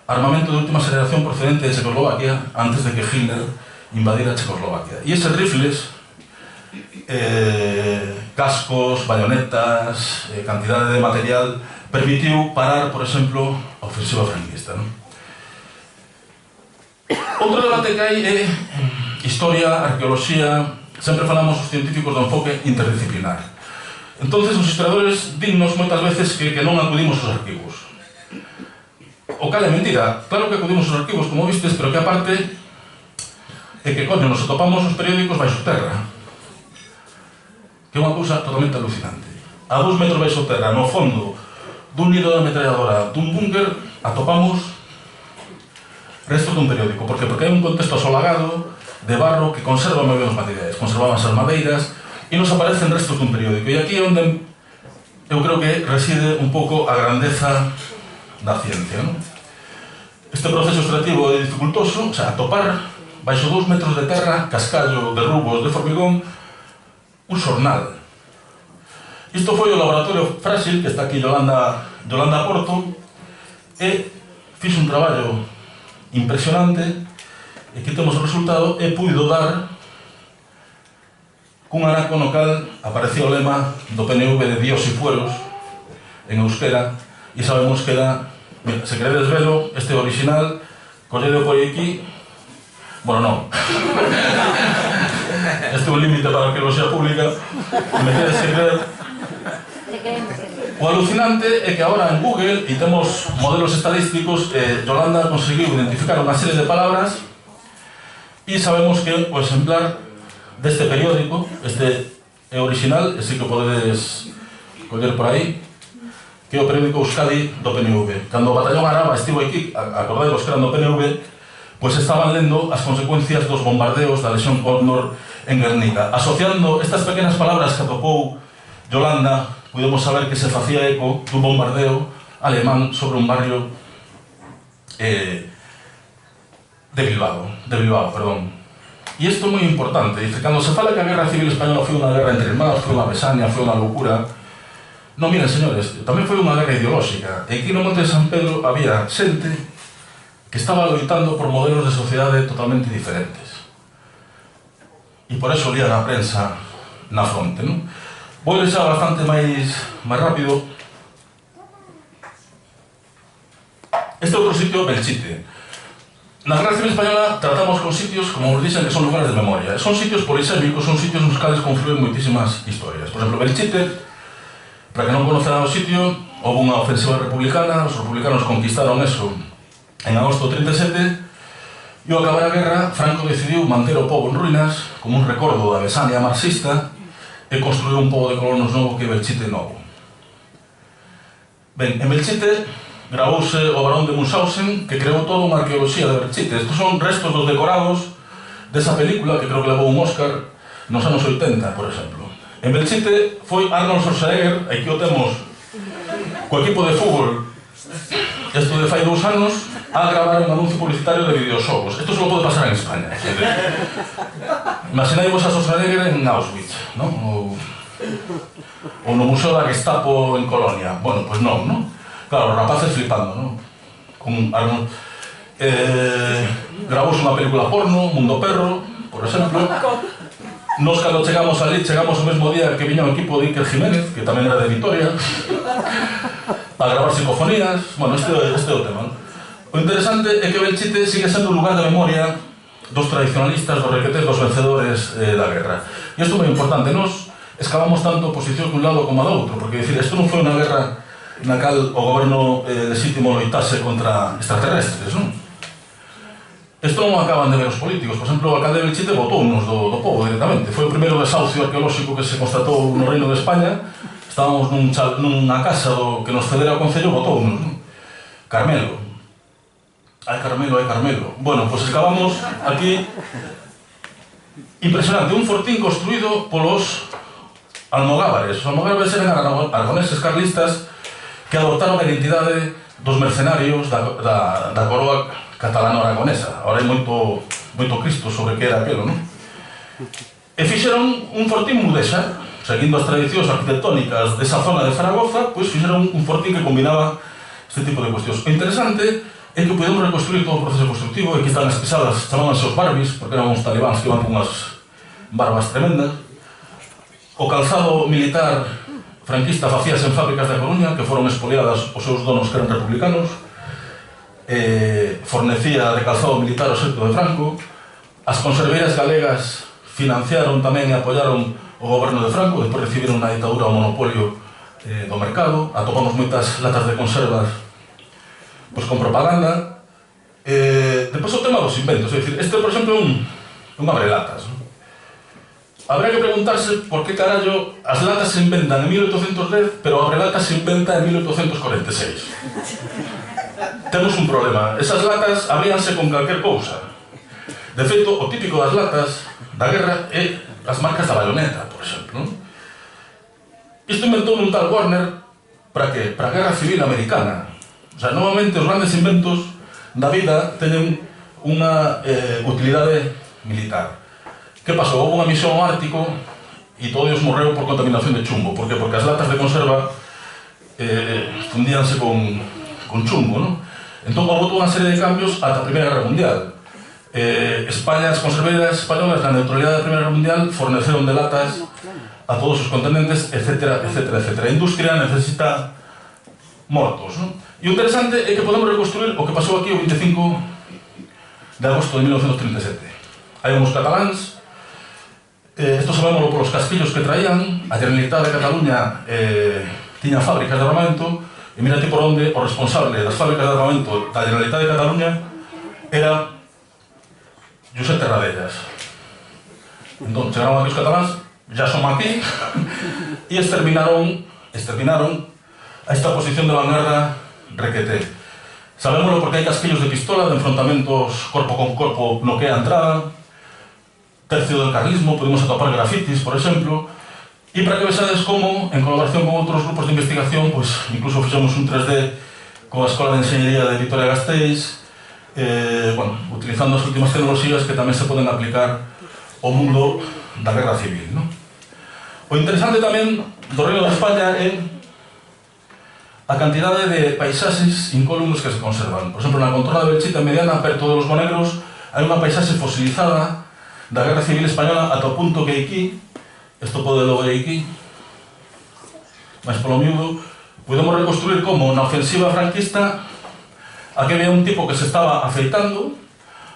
armamento de última generación procedente de Checoslovaquia antes de que Hitler invadira Checoslovaquia. E eses rifles, cascos, bayonetas, cantidade de material, permitiu parar, por exemplo, a ofensiva franquista, non? Outro debate que hai é historia, arqueoloxía. Sempre falamos os científicos do enfoque interdisciplinar. Entonces, os historiadores dignos moitas veces que non acudimos aos arquivos. O cal é mentira. Claro que acudimos aos arquivos, como vistes, pero que aparte é que, coño, nos atopamos os periódicos baixo terra, que é unha cousa totalmente alucinante. A 2 metros baixo terra, no fondo dun nido de ametralladora, dun búnker, atopamos restos dun periódico. Por que? Porque hai un contexto asolagado de barro que conserva moi ben os materiais, conservaban as madeiras, e nos aparecen restos dun periódico. E aquí é onde eu creo que reside un pouco a grandeza da ciencia, non? Este proceso extractivo é dificultoso, o sea, atopar baixo 2 metros de terra, cascallo, derrubos, de formigón, un xornal. Isto foi o laboratorio Frágil, que está aquí Yolanda Porto, e fixe un traballo impresionante, e aquí temos o resultado, e puido dar cun anaco no cal aparecía o lema do PNV de Dios e Fueros en euskera, e sabemos que era, se queredes velo, este original, colledo por aquí, bueno, non, este é un límite para a arqueoloxía pública, me quedes sin ver. O alucinante é que agora en Google, e temos modelos estadísticos, Yolanda conseguiu identificar unha serie de palabras, e sabemos que o exemplar deste periódico, este é original, e si que podedes coller por aí, que é o periódico Euskadi do PNV. Cando o batallón Araba estivo aquí, acordairos que eran do PNV, pois estaban lendo as consecuencias dos bombardeos da lesión Cóndor en Guernica. Asociando estas pequenas palabras que atopou Yolanda, podemos saber que se facía eco dun bombardeo alemán sobre un barrio de Bilbao, perdón. E isto é moi importante, dice, cando se fala que a Guerra Civil Española foi unha guerra entre irmãos, foi unha besania, foi unha loucura, non, miren, señores, tamén foi unha guerra ideolóxica. E aquí no Monte de San Pedro había xente que estaba loitando por modelos de sociedade totalmente diferentes. E por eso lía na prensa na fronte, non? Vou deixar bastante máis rápido. Este outro sitio, Belchite. Na Guerra Civil Española tratamos con sitios, como vos dixen, que son lugares de memoria. Son sitios polisémicos, son sitios nos cales confluen moitísimas historias. Por exemplo, Belchite, para que non conoceran o sitio, houve unha ofensiva republicana, os republicanos conquistaron eso en agosto de 37, e ao acabar a guerra, Franco decidiu manter o pobo en ruínas como un recordo da besania marxista e construiu un pobo de colonos novo que é Belchite Novo. Ben, en Belchite gravouse o barón de Munchausen, que creou toda unha arqueoloxía de Belchite. Estos son restos dos decorados desa película que creo que levou un Óscar nos anos 80, por exemplo. En Belchite foi Arnold Schwarzenegger, aquí o temos co equipo de fútbol, isto de fai 2 anos, a gravar un anuncio publicitario de videoxogos. Isto só pode pasar en España. Imaginai-vos a Schwarzenegger en Auschwitz, non? Ou no Museo da Gestapo en Colonia. Bueno, pois non, non? Claro, os rapaces flipando, non? Con Arnold. Gravouse unha película porno, Mundo Perro, por exemplo. Nos, cando chegamos ali, chegamos o mesmo día que viña o equipo de Iker Jiménez, que tamén era de Vitoria, a gravar psicofonías. Bueno, este é o tema, non? O interesante é que Belchite sigue sendo un lugar de memoria dos tradicionalistas, dos requetés, dos vencedores da guerra. E isto é moi importante. Nos escavamos tanto oposición dun lado como a do outro, porque, dicir, isto non foi unha guerra na cal o goberno legítimo loitase contra extraterrestres, non? Isto non acaban de ver os políticos. Por exemplo, o alcalde de Belchite votounos do povo directamente. Foi o primeiro desahucio arqueolóxico que se constatou no Reino de España. Estábamos nunha casa que nos cedera o Concello, votounos, non? Carmelo. Ai, Carmelo. Bueno, pois escavamos aquí. Impresionante, un fortín construído polos almogávares. Os almogávares eran aragoneses carlistas que adoptaron a identidade dos mercenarios da coroa catalano-aragonesa. Ahora hai moito Cristo sobre que era aquelo, non? E fixeron un fortín mudéxar, seguindo as tradicións arquitectónicas desa zona de Zaragoza, pois fixeron un fortín que combinaba este tipo de cuestións. O interesante é que podemos reconstruir todo o proceso constructivo. Aquí están as pisadas, chamábanse os Barbies, porque eran uns talibáns que iban con unhas barbas tremendas. O calzado militar franquista facíase en fábricas da Coruña, que foron expoliadas os seus donos que eran republicanos. Fornecía de calzado militar o exército de Franco. As conserveiras galegas financiaron tamén e apoyaron o goberno de Franco, despois recibiron na ditadura o monopolio do mercado. Atopamos moitas latas de conservas pois con propaganda. Depois o tema dos inventos, é dicir, este, por exemplo, é un abrelatas, non? Habrá que preguntarse por que carallo as latas se inventan en 1810, pero a abrelatas se inventa en 1846. Temos un problema. Esas latas abríanse con calquer cousa. De feito, o típico das latas da guerra é as marcas da bayoneta, por exemplo, non? Isto inventou un tal Warner para que? Para a Guerra Civil Americana. O sea, novamente, os grandes inventos da vida teñen unha utilidade militar. Que pasou? Houve unha misión ao Ártico e todos morreu por contaminación de chumbo. Por que? Porque as latas de conserva fundíanse con chumbo, non? Entón, houve toda unha serie de cambios ata a Primeira Guerra Mundial. España, as conserveiras españolas, na neutralidade da Primeira Guerra Mundial, forneceron de latas a todos os continentes, etc. A industria necesita mortos, non? E o interesante é que podemos reconstruir o que pasou aquí o 25 de agosto de 1937. Hai uns cataláns. Isto sabémoslo polos casquillos que traían. A Generalitat de Cataluña tiña fábricas de armamento, e mira ti por onde o responsable das fábricas de armamento da Generalitat de Cataluña era Josep Terradellas. Entón, chegaron aquí os cataláns, ya son aquí, e exterminaron a esta posición de vanguardia requeté. Sabémoslo porque hai casquillos de pistola, de enfrontamentos corpo con corpo no que é a entrada. Tercio del carlismo, podemos atopar grafitis, por exemplo, e para que vexades como, en colaboración con outros grupos de investigación, pois incluso fixemos un 3D con a Escola de Enxeñería de Vitoria-Gasteiz, bueno, utilizando as últimas tecnoloxías que tamén se poden aplicar ao mundo da guerra civil, non? O interesante tamén do Reino de España é a cantidade de paisaxes incólumes que se conservan. Por exemplo, na contorna de Belchite Mediana, perto de Los Monegros, hai unha paisaxe fosilizada da Guerra Civil Española ata o punto que aquí, isto pode lo ver aquí, máis polo miúdo, podemos reconstruir como na ofensiva franquista aquí había un tipo que se estaba afeitando,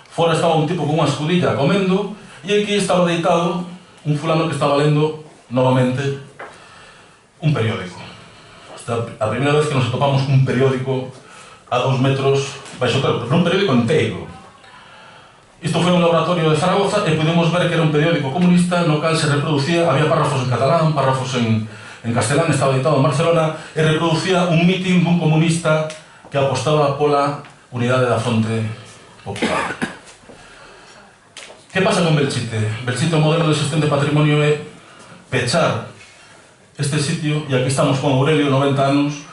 fora estaba un tipo con unha escudilla comendo, e aquí estaba deitado un fulano que estaba lendo novamente un periódico. Esta é a primeira vez que nos topamos un periódico a 2 metros baixo terra, pero un periódico inteiro. Isto foi un laboratorio de Zaragoza e pudemos ver que era un periódico comunista no cal se reproducía, había párrafos en catalán, párrafos en castelán, estaba editado en Barcelona e reproducía un mitin dun comunista que apostaba pola unidade da fronte popular. Que pasa con Belchite? Belchite, o modelo de xestión de patrimonio é pechar este sitio, e aquí estamos con Aurelio, 90 anos,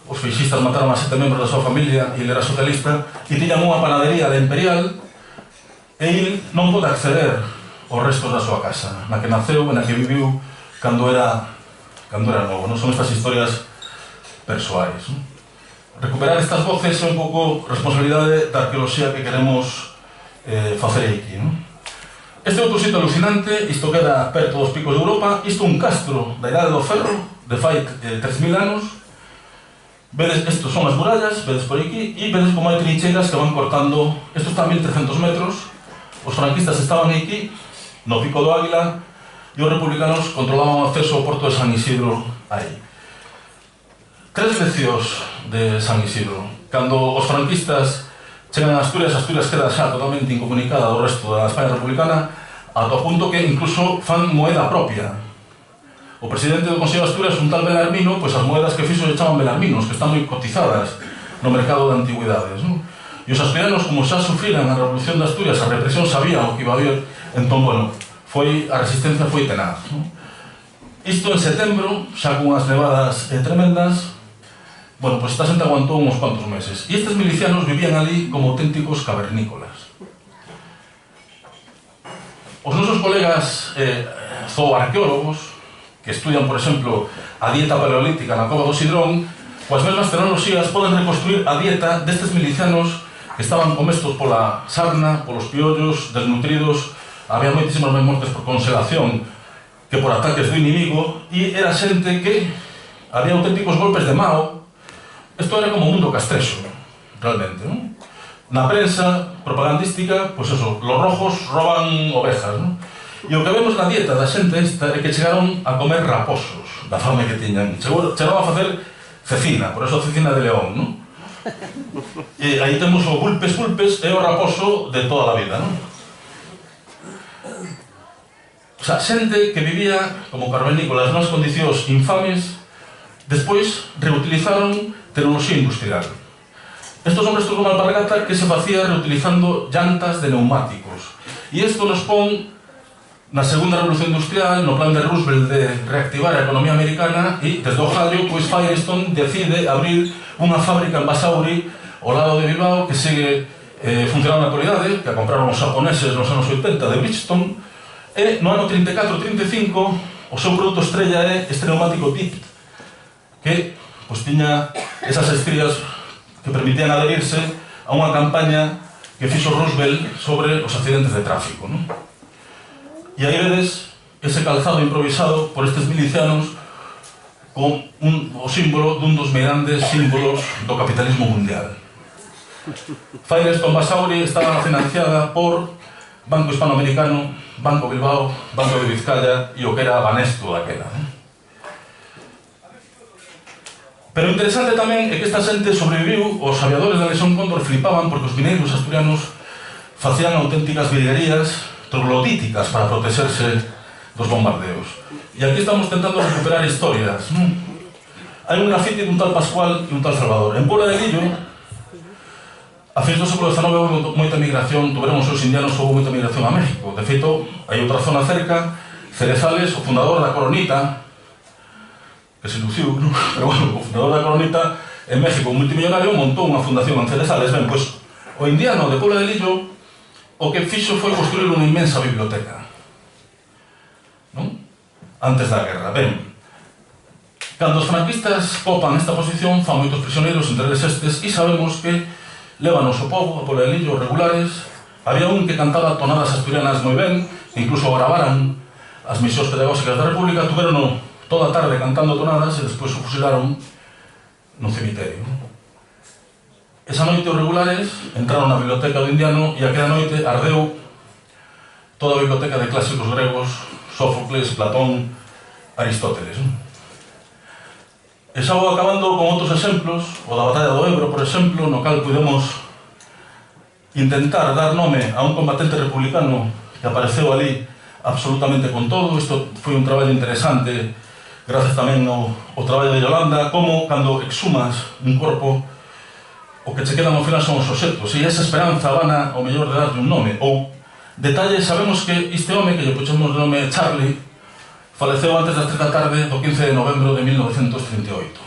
os feixistas mataron a 7 membros da súa familia e ele era socialista, e tiñan unha panadería de Imperial e ele non pode acceder aos restos da súa casa, na que naceu e na que viviu cando era novo. Non son estas historias persoais, non? Recuperar estas voces é un pouco responsabilidade da arqueoloxía que queremos facer aquí, non? Este é outro sitio alucinante, isto queda perto dos picos de Europa, isto é un castro da Idade do Ferro, de fai 3.000 anos. Vedes, estos son as murallas, vedes por aquí, e vedes como hai trincheiras que van cortando, isto está a 1.300 metros, os franquistas estaban aquí, no Pico do Águila, e os republicanos controlaban o acceso ao porto de San Isidro aí. 3 leccións de San Isidro. Cando os franquistas chegan a Asturias, Asturias queda xa totalmente incomunicada do resto da España republicana, ata o punto que incluso fan moeda propia. O presidente do Consello de Asturias, un tal Belarmino, pois as moedas que fixo se chaman Belarminos, que están moi cotizadas no mercado de antigüidades, non? E os asturianos, como xa sufriran a Revolución de Asturias, a represión sabían o que iba a haber, entón, bueno, a resistencia foi tenaz, non? Isto en setembro, xa con unhas nevadas tremendas, bueno, pois esta xente aguantou uns cuantos meses. E estes milicianos vivían ali como auténticos cavernícolas. Os nosos colegas zooarqueólogos, que estudian, por exemplo, a dieta paleolítica na Cova do Sidrón, coas mesmas tecnoloxías poden reconstruir a dieta destes milicianos que estaban comestos pola sarna, polos piollos, desnutridos, había moitísimas máis mortes por congelación que por ataques do inimigo, e era xente que había auténticos golpes de Mao. Isto era como un mundo castrexo, realmente, non? Na prensa propagandística, pois eso, los rojos roban ovejas, non? E o que vemos na dieta da xente esta é que chegaron a comer raposos, da fame que tiñan. Chegaron a facer cecina, por eso cecina de león, non? E aí temos o pulpes e o raposo de toda a vida, non? O sea, xente que vivía como cavernícolas nas condicións infames, despois reutilizaron tecnoloxía industrial. Estos hombres tuvo unha alpargata que se facía reutilizando llantas de neumáticos. E isto nos pon na segunda revolución industrial, no plan de Roosevelt de reactivar a economía americana, e desde o Jallo, pois Firestone decide abrir unha fábrica en Basauri ao lado de Bilbao que segue funcionando na actualidade, que a compraron os japoneses nos anos 80 de Bridgestone, e no ano 34-35 o seu produto estrella é este neumático Tip, que pois tiña esas estrías que permitían adherirse a unha campaña que fixo Roosevelt sobre os accidentes de tráfico, non? E aí vedes ese calzado improvisado por estes milicianos con o símbolo dun dos grandes símbolos do capitalismo mundial. Firestone Basauri estaba financiada por Banco Hispanoamericano, Banco Bilbao, Banco de Vizcaya e o que era Banesto daquela, non? Pero o interesante tamén é que esta xente sobreviviu, os aviadores da Legión Cóndor flipaban porque os mineiros asturianos facían auténticas virguerías troglodíticas para protexerse dos bombardeos. E aquí estamos tentando recuperar historias, non? Hai un grafiti dun tal Pascual e un tal Salvador. En Puebla de Lillo, a fins do século XIX houve moita migración, tuveron os seus indianos, houve moita migración a México. De feito, hai outra zona cerca, Cerezales, o fundador da Coronita, que se luciu, non? Pero bueno, o fundador da Coronita en México, un multimillonario, montou unha fundación en Cerezales. Ben, pois, o O indiano de Pola de Lillo o que fixo foi construir unha inmensa biblioteca, non? Antes da guerra. Ben, cando os franquistas copan esta posición, fan moitos prisioneiros entre eles estes, e sabemos que lévanos o povo, a Pola de Lillo, regulares. Había un que cantaba tonadas asturianas moi ben, que incluso gravaran as misións pedagóxicas da República, tuveron toda a tarde cantando tonadas e despois o fusilaron no cemiterio. Esa noite os regulares entraron na biblioteca do indiano e aquela noite ardeu toda a biblioteca de clásicos gregos, Sófocles, Platón, Aristóteles. E xa vou acabando con outros exemplos, o da batalla do Ebro, por exemplo, no cal podemos intentar dar nome a un combatente republicano que apareceu ali absolutamente con todo. Isto foi un traballo interesante, gracias tamén ao traballo de Yolanda, como cando exhumas un corpo, o que che quedan ao final son os obxectos, e esa esperanza vana ao mellor de darlle un nome. Ou detalle, sabemos que este home, que lle puxemos de nome Charlie, faleceu antes das 3 da tarde do 15 de novembro de 1938.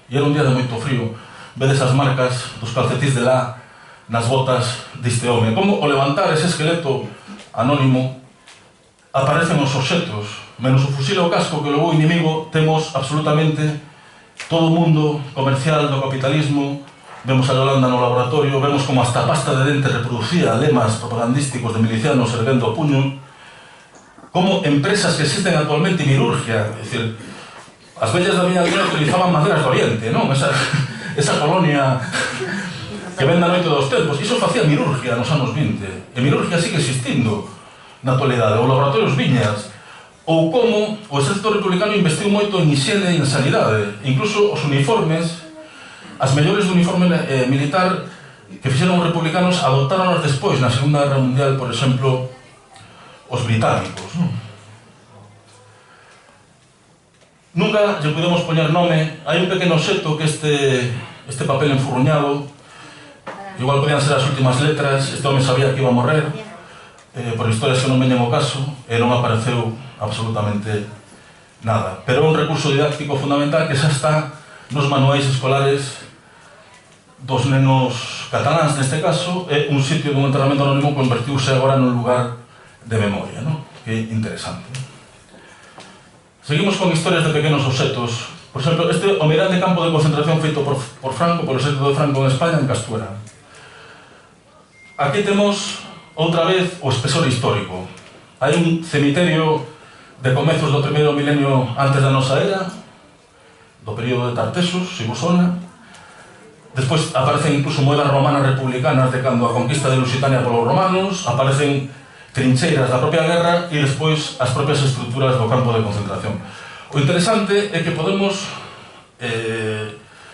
E era un día de moito frío. Vedes as marcas dos calcetís de lá nas botas deste home. Como ao levantar ese esqueleto anónimo aparecen os obxectos, menos o fusil e o casco que levou o inimigo, temos absolutamente todo o mundo comercial do capitalismo. Vemos a Yolanda no laboratorio, vemos como hasta a pasta de dentes reproducía lemas propagandísticos de milicianos erguendo o puño, como empresas que existen actualmente en Mirurgia, é dicir, as vellas da miña aldea utilizaban maderas do Oriente, non? Esa colonia que ven na noite dos tempos, iso facía Mirurgia nos anos 20, e Mirurgia sigue existindo na actualidade, ou laboratorios Viñas, ou como o exército republicano investiu moito en higiene e en sanidade, incluso os uniformes, as mellores do uniforme militar que fixeron os republicanos adoptaron despois na Segunda Guerra Mundial, por exemplo, os británicos. Nunca lle podemos poñer nome. Hai un pequeno obxecto que este papel enfurruñado, igual podían ser as últimas letras. Este home sabía que iba a morrer, por historias que non veñen ao caso, e non apareceu absolutamente nada. Pero é un recurso didáctico fundamental que xa está nos manuais escolares dos nenos cataláns, neste caso, é un sitio dun enterramento anónimo convertiuse agora nun lugar de memoria, non? Que é interesante. Seguimos con historias de pequenos obxectos. Por exemplo, este o mirante campo de concentración feito por Franco, por exército de Franco en España, en Castuera. Aquí temos outra vez o espesor histórico. Hai un cemiterio de comezos do primeiro milenio antes da nosa era, do período de Tartessus, se vos sona. Despois aparecen incluso moedas romanas republicanas de cando a conquista de Lusitania polos romanos, aparecen trincheiras da propia guerra e despois as propias estruturas do campo de concentración. O interesante é que podemos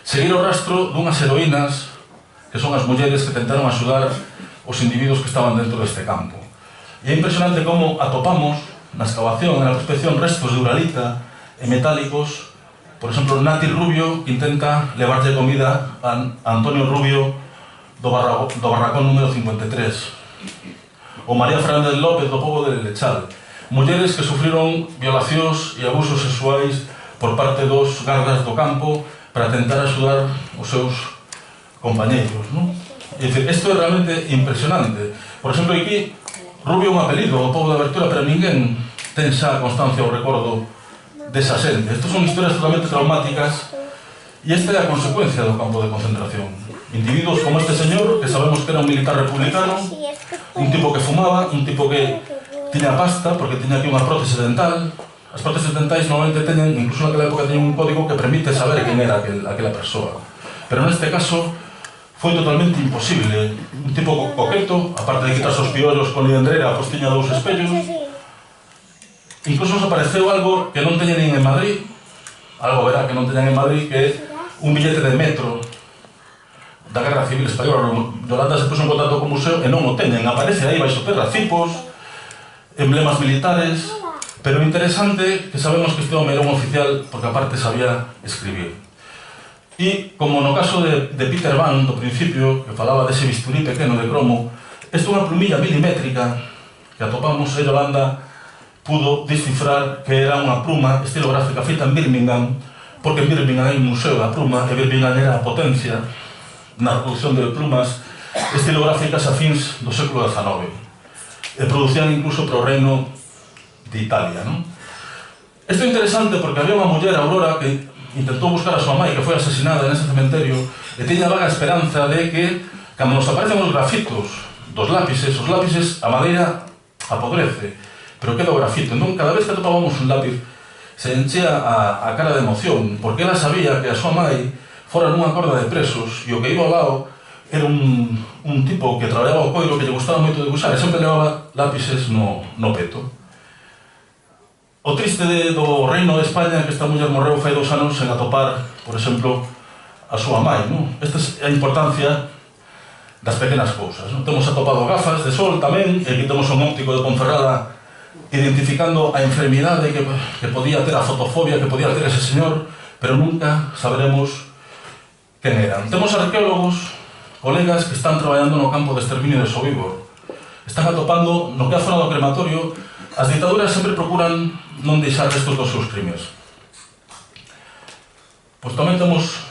seguir o rastro dunhas heroínas que son as mulleres que tentaron axudar os individuos que estaban dentro deste campo. E é impresionante como atopamos na excavación, na prospección, restos de uralita e metálicos. Por exemplo, Nati Rubio, que intenta levarlle comida a Antonio Rubio do barracón número 53. O María Fernández López, do pobo de Lechal. Mulleres que sufriron violacións e abusos sexuais por parte dos gardas do campo para tentar axudar os seus compañeiros, non? É dicir, isto é realmente impresionante. Por exemplo, aquí, Rubio é un apelido do pobo de Abertura, pero ninguén ten xa constancia ou recordo desa xente. Estas son historias totalmente traumáticas e esta é a consecuencia do campo de concentración. Individuos como este señor, que sabemos que era un militar republicano, un tipo que fumaba, un tipo que tiña pasta porque tiña aquí unha prótese dental. As próteses dentais normalmente teñen, incluso naquela época, teñen un código que permite saber quen era aquela persoa. Pero neste caso foi totalmente imposible. Un tipo coqueto, aparte de quitarse os piollos con lidendrera, pois tiña 2 espellos. Incluso nos apareceu algo que non teñen en Madrid, algo verá que non teñan en Madrid, que é un billete de metro da Guerra Civil Española. Yolanda se puso en contacto con o museo e non o teñen. Aparece aí baixo terra cipos, emblemas militares, pero interesante que sabemos que este home era un oficial porque aparte sabía escribir. E, como no caso de Peter Van, do principio, que falaba dese bisturí pequeno de cromo, esta é unha plumilla milimétrica que atopamos en Yolanda pudo descifrar que era unha pluma estilográfica feita en Birmingham, porque en Birmingham hai un museo da pluma, e Birmingham era a potencia na produción de plumas estilográficas a fins do século XIX e producían incluso para o reino de Italia, non? Isto é interesante porque había unha muller, Aurora, que intentou buscar a súa mãe, que foi asesinada nese cementerio, e tiña vaga esperanza de que, cando nos aparecen os grafitos dos lápices, os lápices, a madeira apodrece, pero queda o grafito. Entón, cada vez que topábamos un lápiz, se enchea a cara de emoción, porque ela sabía que a súa mãe fora nunha corda de presos, e o que iba ao lado era un tipo que traballaba o coiro, que lle gustaba moito debuxar, e sempre levaba lápices no peto. O triste do reino de España é que esta muller morreu fai 2 anos sen atopar, por exemplo, a súa mãe, non? Esta é a importancia das pequenas cousas, non? Temos atopado gafas de sol tamén, e aquí temos un óptico de Ponferrada identificando a enfermidade que podía ter, a fotofobia que podía ter ese señor, pero nunca saberemos quen eran. Temos arqueólogos, colegas que están traballando no campo de exterminio de Sobibor. Están atopando, no que é a zona do crematorio, as dictaduras sempre procuran non deixar restos dos seus crimes. Pois tamén temos,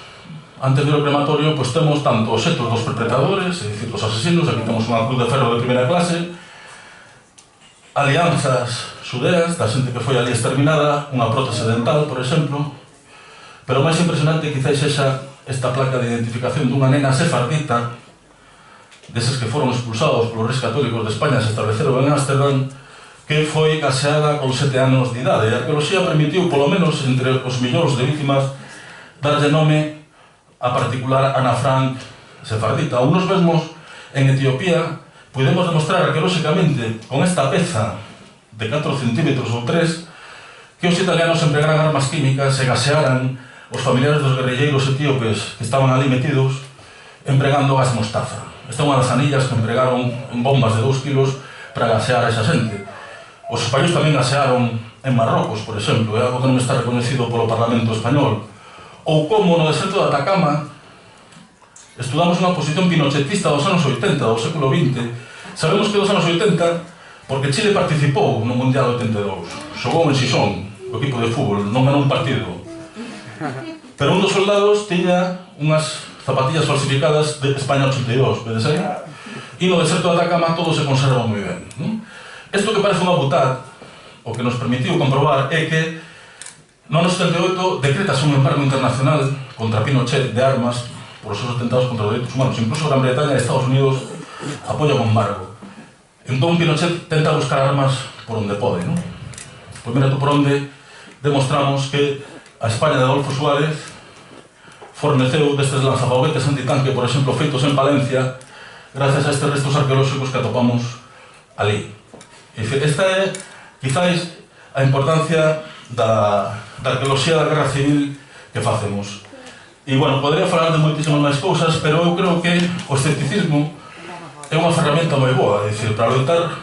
antes do crematorio, pois temos tanto os setos dos perpetradores, é dicir, dos asesinos, aquí temos unha cruz de ferro de primeira clase, alianzas xudeas, da xente que foi ali exterminada, unha prótese dental, por exemplo, pero o máis impresionante quizáis sexa esta placa de identificación dunha nena sefardita, deses que foron expulsados polos reis católicos de España, se estableceron en Ámsterdam, que foi gaseada con 7 anos de idade. A arqueoloxía permitiu, polo menos entre os millóns de vítimas, darlle nome a particular Ana Frank sefardita. Unos mesmos, en Etiopía, podemos demostrar arqueolóxicamente con esta peza de 4 centímetros ou 3 que os italianos empregaran armas químicas e gasearan os familiares dos guerrilleiros etíopes que estaban ali metidos empregando gas mostaza. Esta é unha das anillas que empregaron en bombas de 2 kilos para gasear a esa xente. Os españoles tamén gasearon en Marrocos, por exemplo, é algo que non está reconocido polo Parlamento Español. Ou como no deserto de Atacama estudamos unha posición pinochetista dos anos 80, do século XX. Sabemos que dos anos 80 porque Chile participou no Mundial 82. Xogou en Xixón, o equipo de fútbol, non ganou un partido. Pero un dos soldados tiña unhas zapatillas falsificadas de España 82, vedes aí? E no deserto de Atacama todo se conserva moi ben, non? Isto que parece unha butad, o que nos permitiu comprobar é que no ano 78 decretas un embargo internacional contra Pinochet de armas por os seus atentados contra os dereitos humanos. Incluso Gran Bretaña e Estados Unidos apoian o embargo. Entón Pinochet tenta buscar armas por onde pode, non? Pois mira tú por onde demostramos que a España de Adolfo Suárez forneceu destes lanzafoguetes antitanque, por exemplo, feitos en Palencia, gracias a estes restos arqueolóxicos que atopamos ali. Esta é, quizáis, a importancia da arqueoloxía da Guerra Civil que facemos. E, bueno, podría falar de moitísimas máis cousas, pero eu creo que o escepticismo é unha ferramenta moi boa, é dicir, para loitar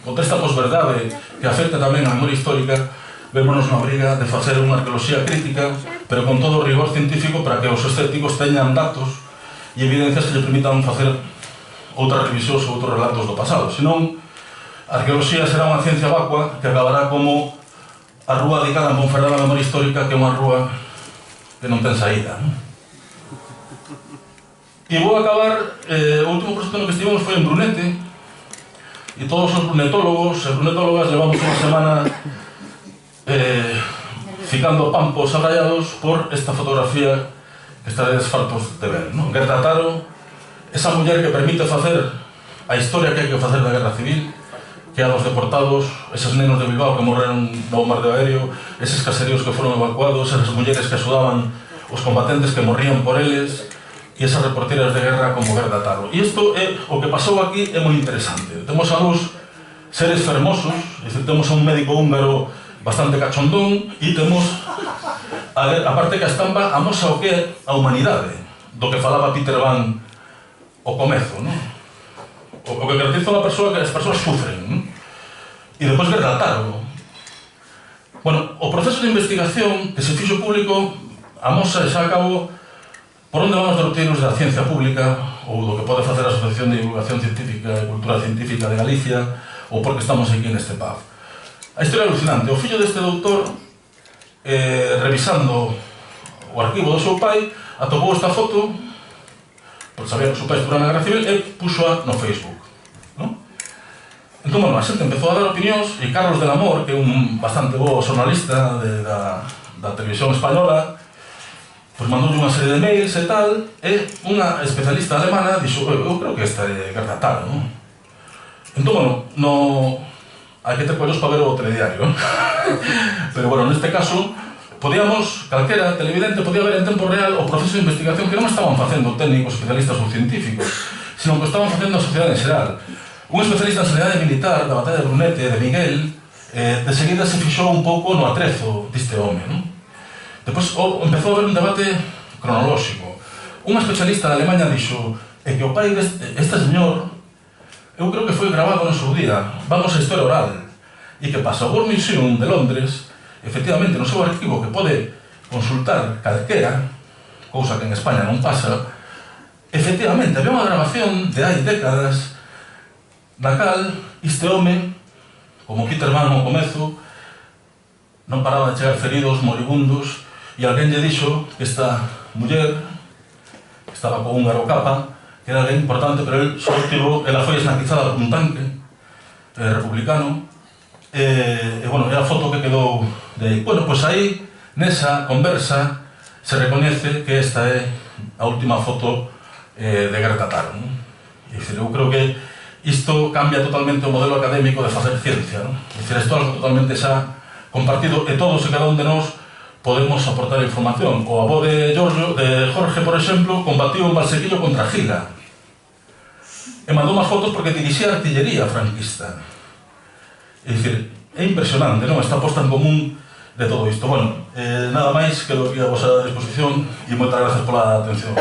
contra esta posverdade que afecta tamén a memoria histórica, vémonos na obriga de facer unha arqueoloxía crítica, pero con todo o rigor científico para que os escépticos teñan datos e evidencias que lle permitan facer outras revisións ou outros relatos do pasado. Senón, a arqueoloxía será unha ciencia vacua que acabará como a rúa dedicada en Ponferrada á memoria histórica, que é unha rúa que non ten saída. E vou acabar, o último proxecto no que estivemos foi en Brunete, e todos os brunetólogos e brunetólogas levamos unha semana ficando pampos abrallados por esta fotografía que estaredes fartos de ver, non? Gerda Taro, esa muller que permite facer a historia que hai que facer da Guerra Civil, que a dos deportados, eses nenos de Bilbao que morreron no bombardeo aéreo, eses caseríos que foron evacuados, esas mulleres que axudaban os combatentes que morrían por eles, e esas reporteras de guerra como Gerda Taro. E isto é o que pasou aquí, é moi interesante. Temos a dos seres fermosos, é dicir, temos a un médico húngaro bastante cachondón, e temos a parte que a estampa amosa o que é a humanidade, do que falaba Peter Van ao comezo, non? O que caracteriza unha persoa que as persoas sufren, non? E depois Gerda Taro. Bueno, o proceso de investigación que se fixo público amosa e xa a cabo por onde van os derroteiros da ciencia pública ou do que pode facer a Asociación de Divulgación Científica e Cultura Científica de Galicia ou porque estamos aquí neste pub. A historia é alucinante. O fillo deste doutor, revisando o arquivo do seu pai, atopou esta foto porque sabía que o seu pai estuvo na Guerra Civil, e puxoa no Facebook, non? Entón, bueno, a xente empezou a dar opinións, e Carlos del Amor, que é un bastante bo xornalista da televisión española, pois mandoulle unha serie de mails e tal, e unha especialista alemana dixo, eu creo que esta é Gerda Taro, non? Entón, bueno, hai que ter collos para ver o telediario, pero, bueno, neste caso, podíamos, calquera televidente, podía ver en tempo real o proceso de investigación que non estaban facendo técnicos, especialistas ou científicos, sino que estaban facendo a sociedade en xeral. Un especialista en sanidade militar da batalla de Brunete, de Miguel, de seguida se fixou un pouco no atrezo deste home, non? Depois empezou a haber un debate cronolóxico. Un especialista da Alemanha dixo que o pai deste señor, eu creo que foi grabado no seu día, vamos a historia oral, e que pasa o War Museum de Londres, efectivamente, no seu arquivo, que pode consultar calquera, cousa que en España non pasa, efectivamente, había unha grabación de hai décadas na cal este home, como Peter Van ao comezo, non paraba de chegar feridos, moribundos, e alguén lle dixo que esta muller, que estaba con un capa, que era alguén importante, pero el só tivo, ela foi esnaquizada por un tanque republicano, e, bueno, é a foto que quedou de aí. Bueno, pois aí, nesa conversa, se recoñece que esta é a última foto de Gerda Taro, non? É dicir, eu creo que isto cambia totalmente o modelo académico de facer ciencia, non? É dicir, isto é algo totalmente xa compartido, e todos e cada un de nós podemos aportar información. O avó de Jorge, por exemplo, combatiu un Valsequillo contra Gila, e mandou máis fotos porque dirixía a artillería franquista. É dicir, é impresionante, non? Esta posta en común de todo isto. Bueno, nada máis que lo que a vosa disposición, e moitas grazas pola atención.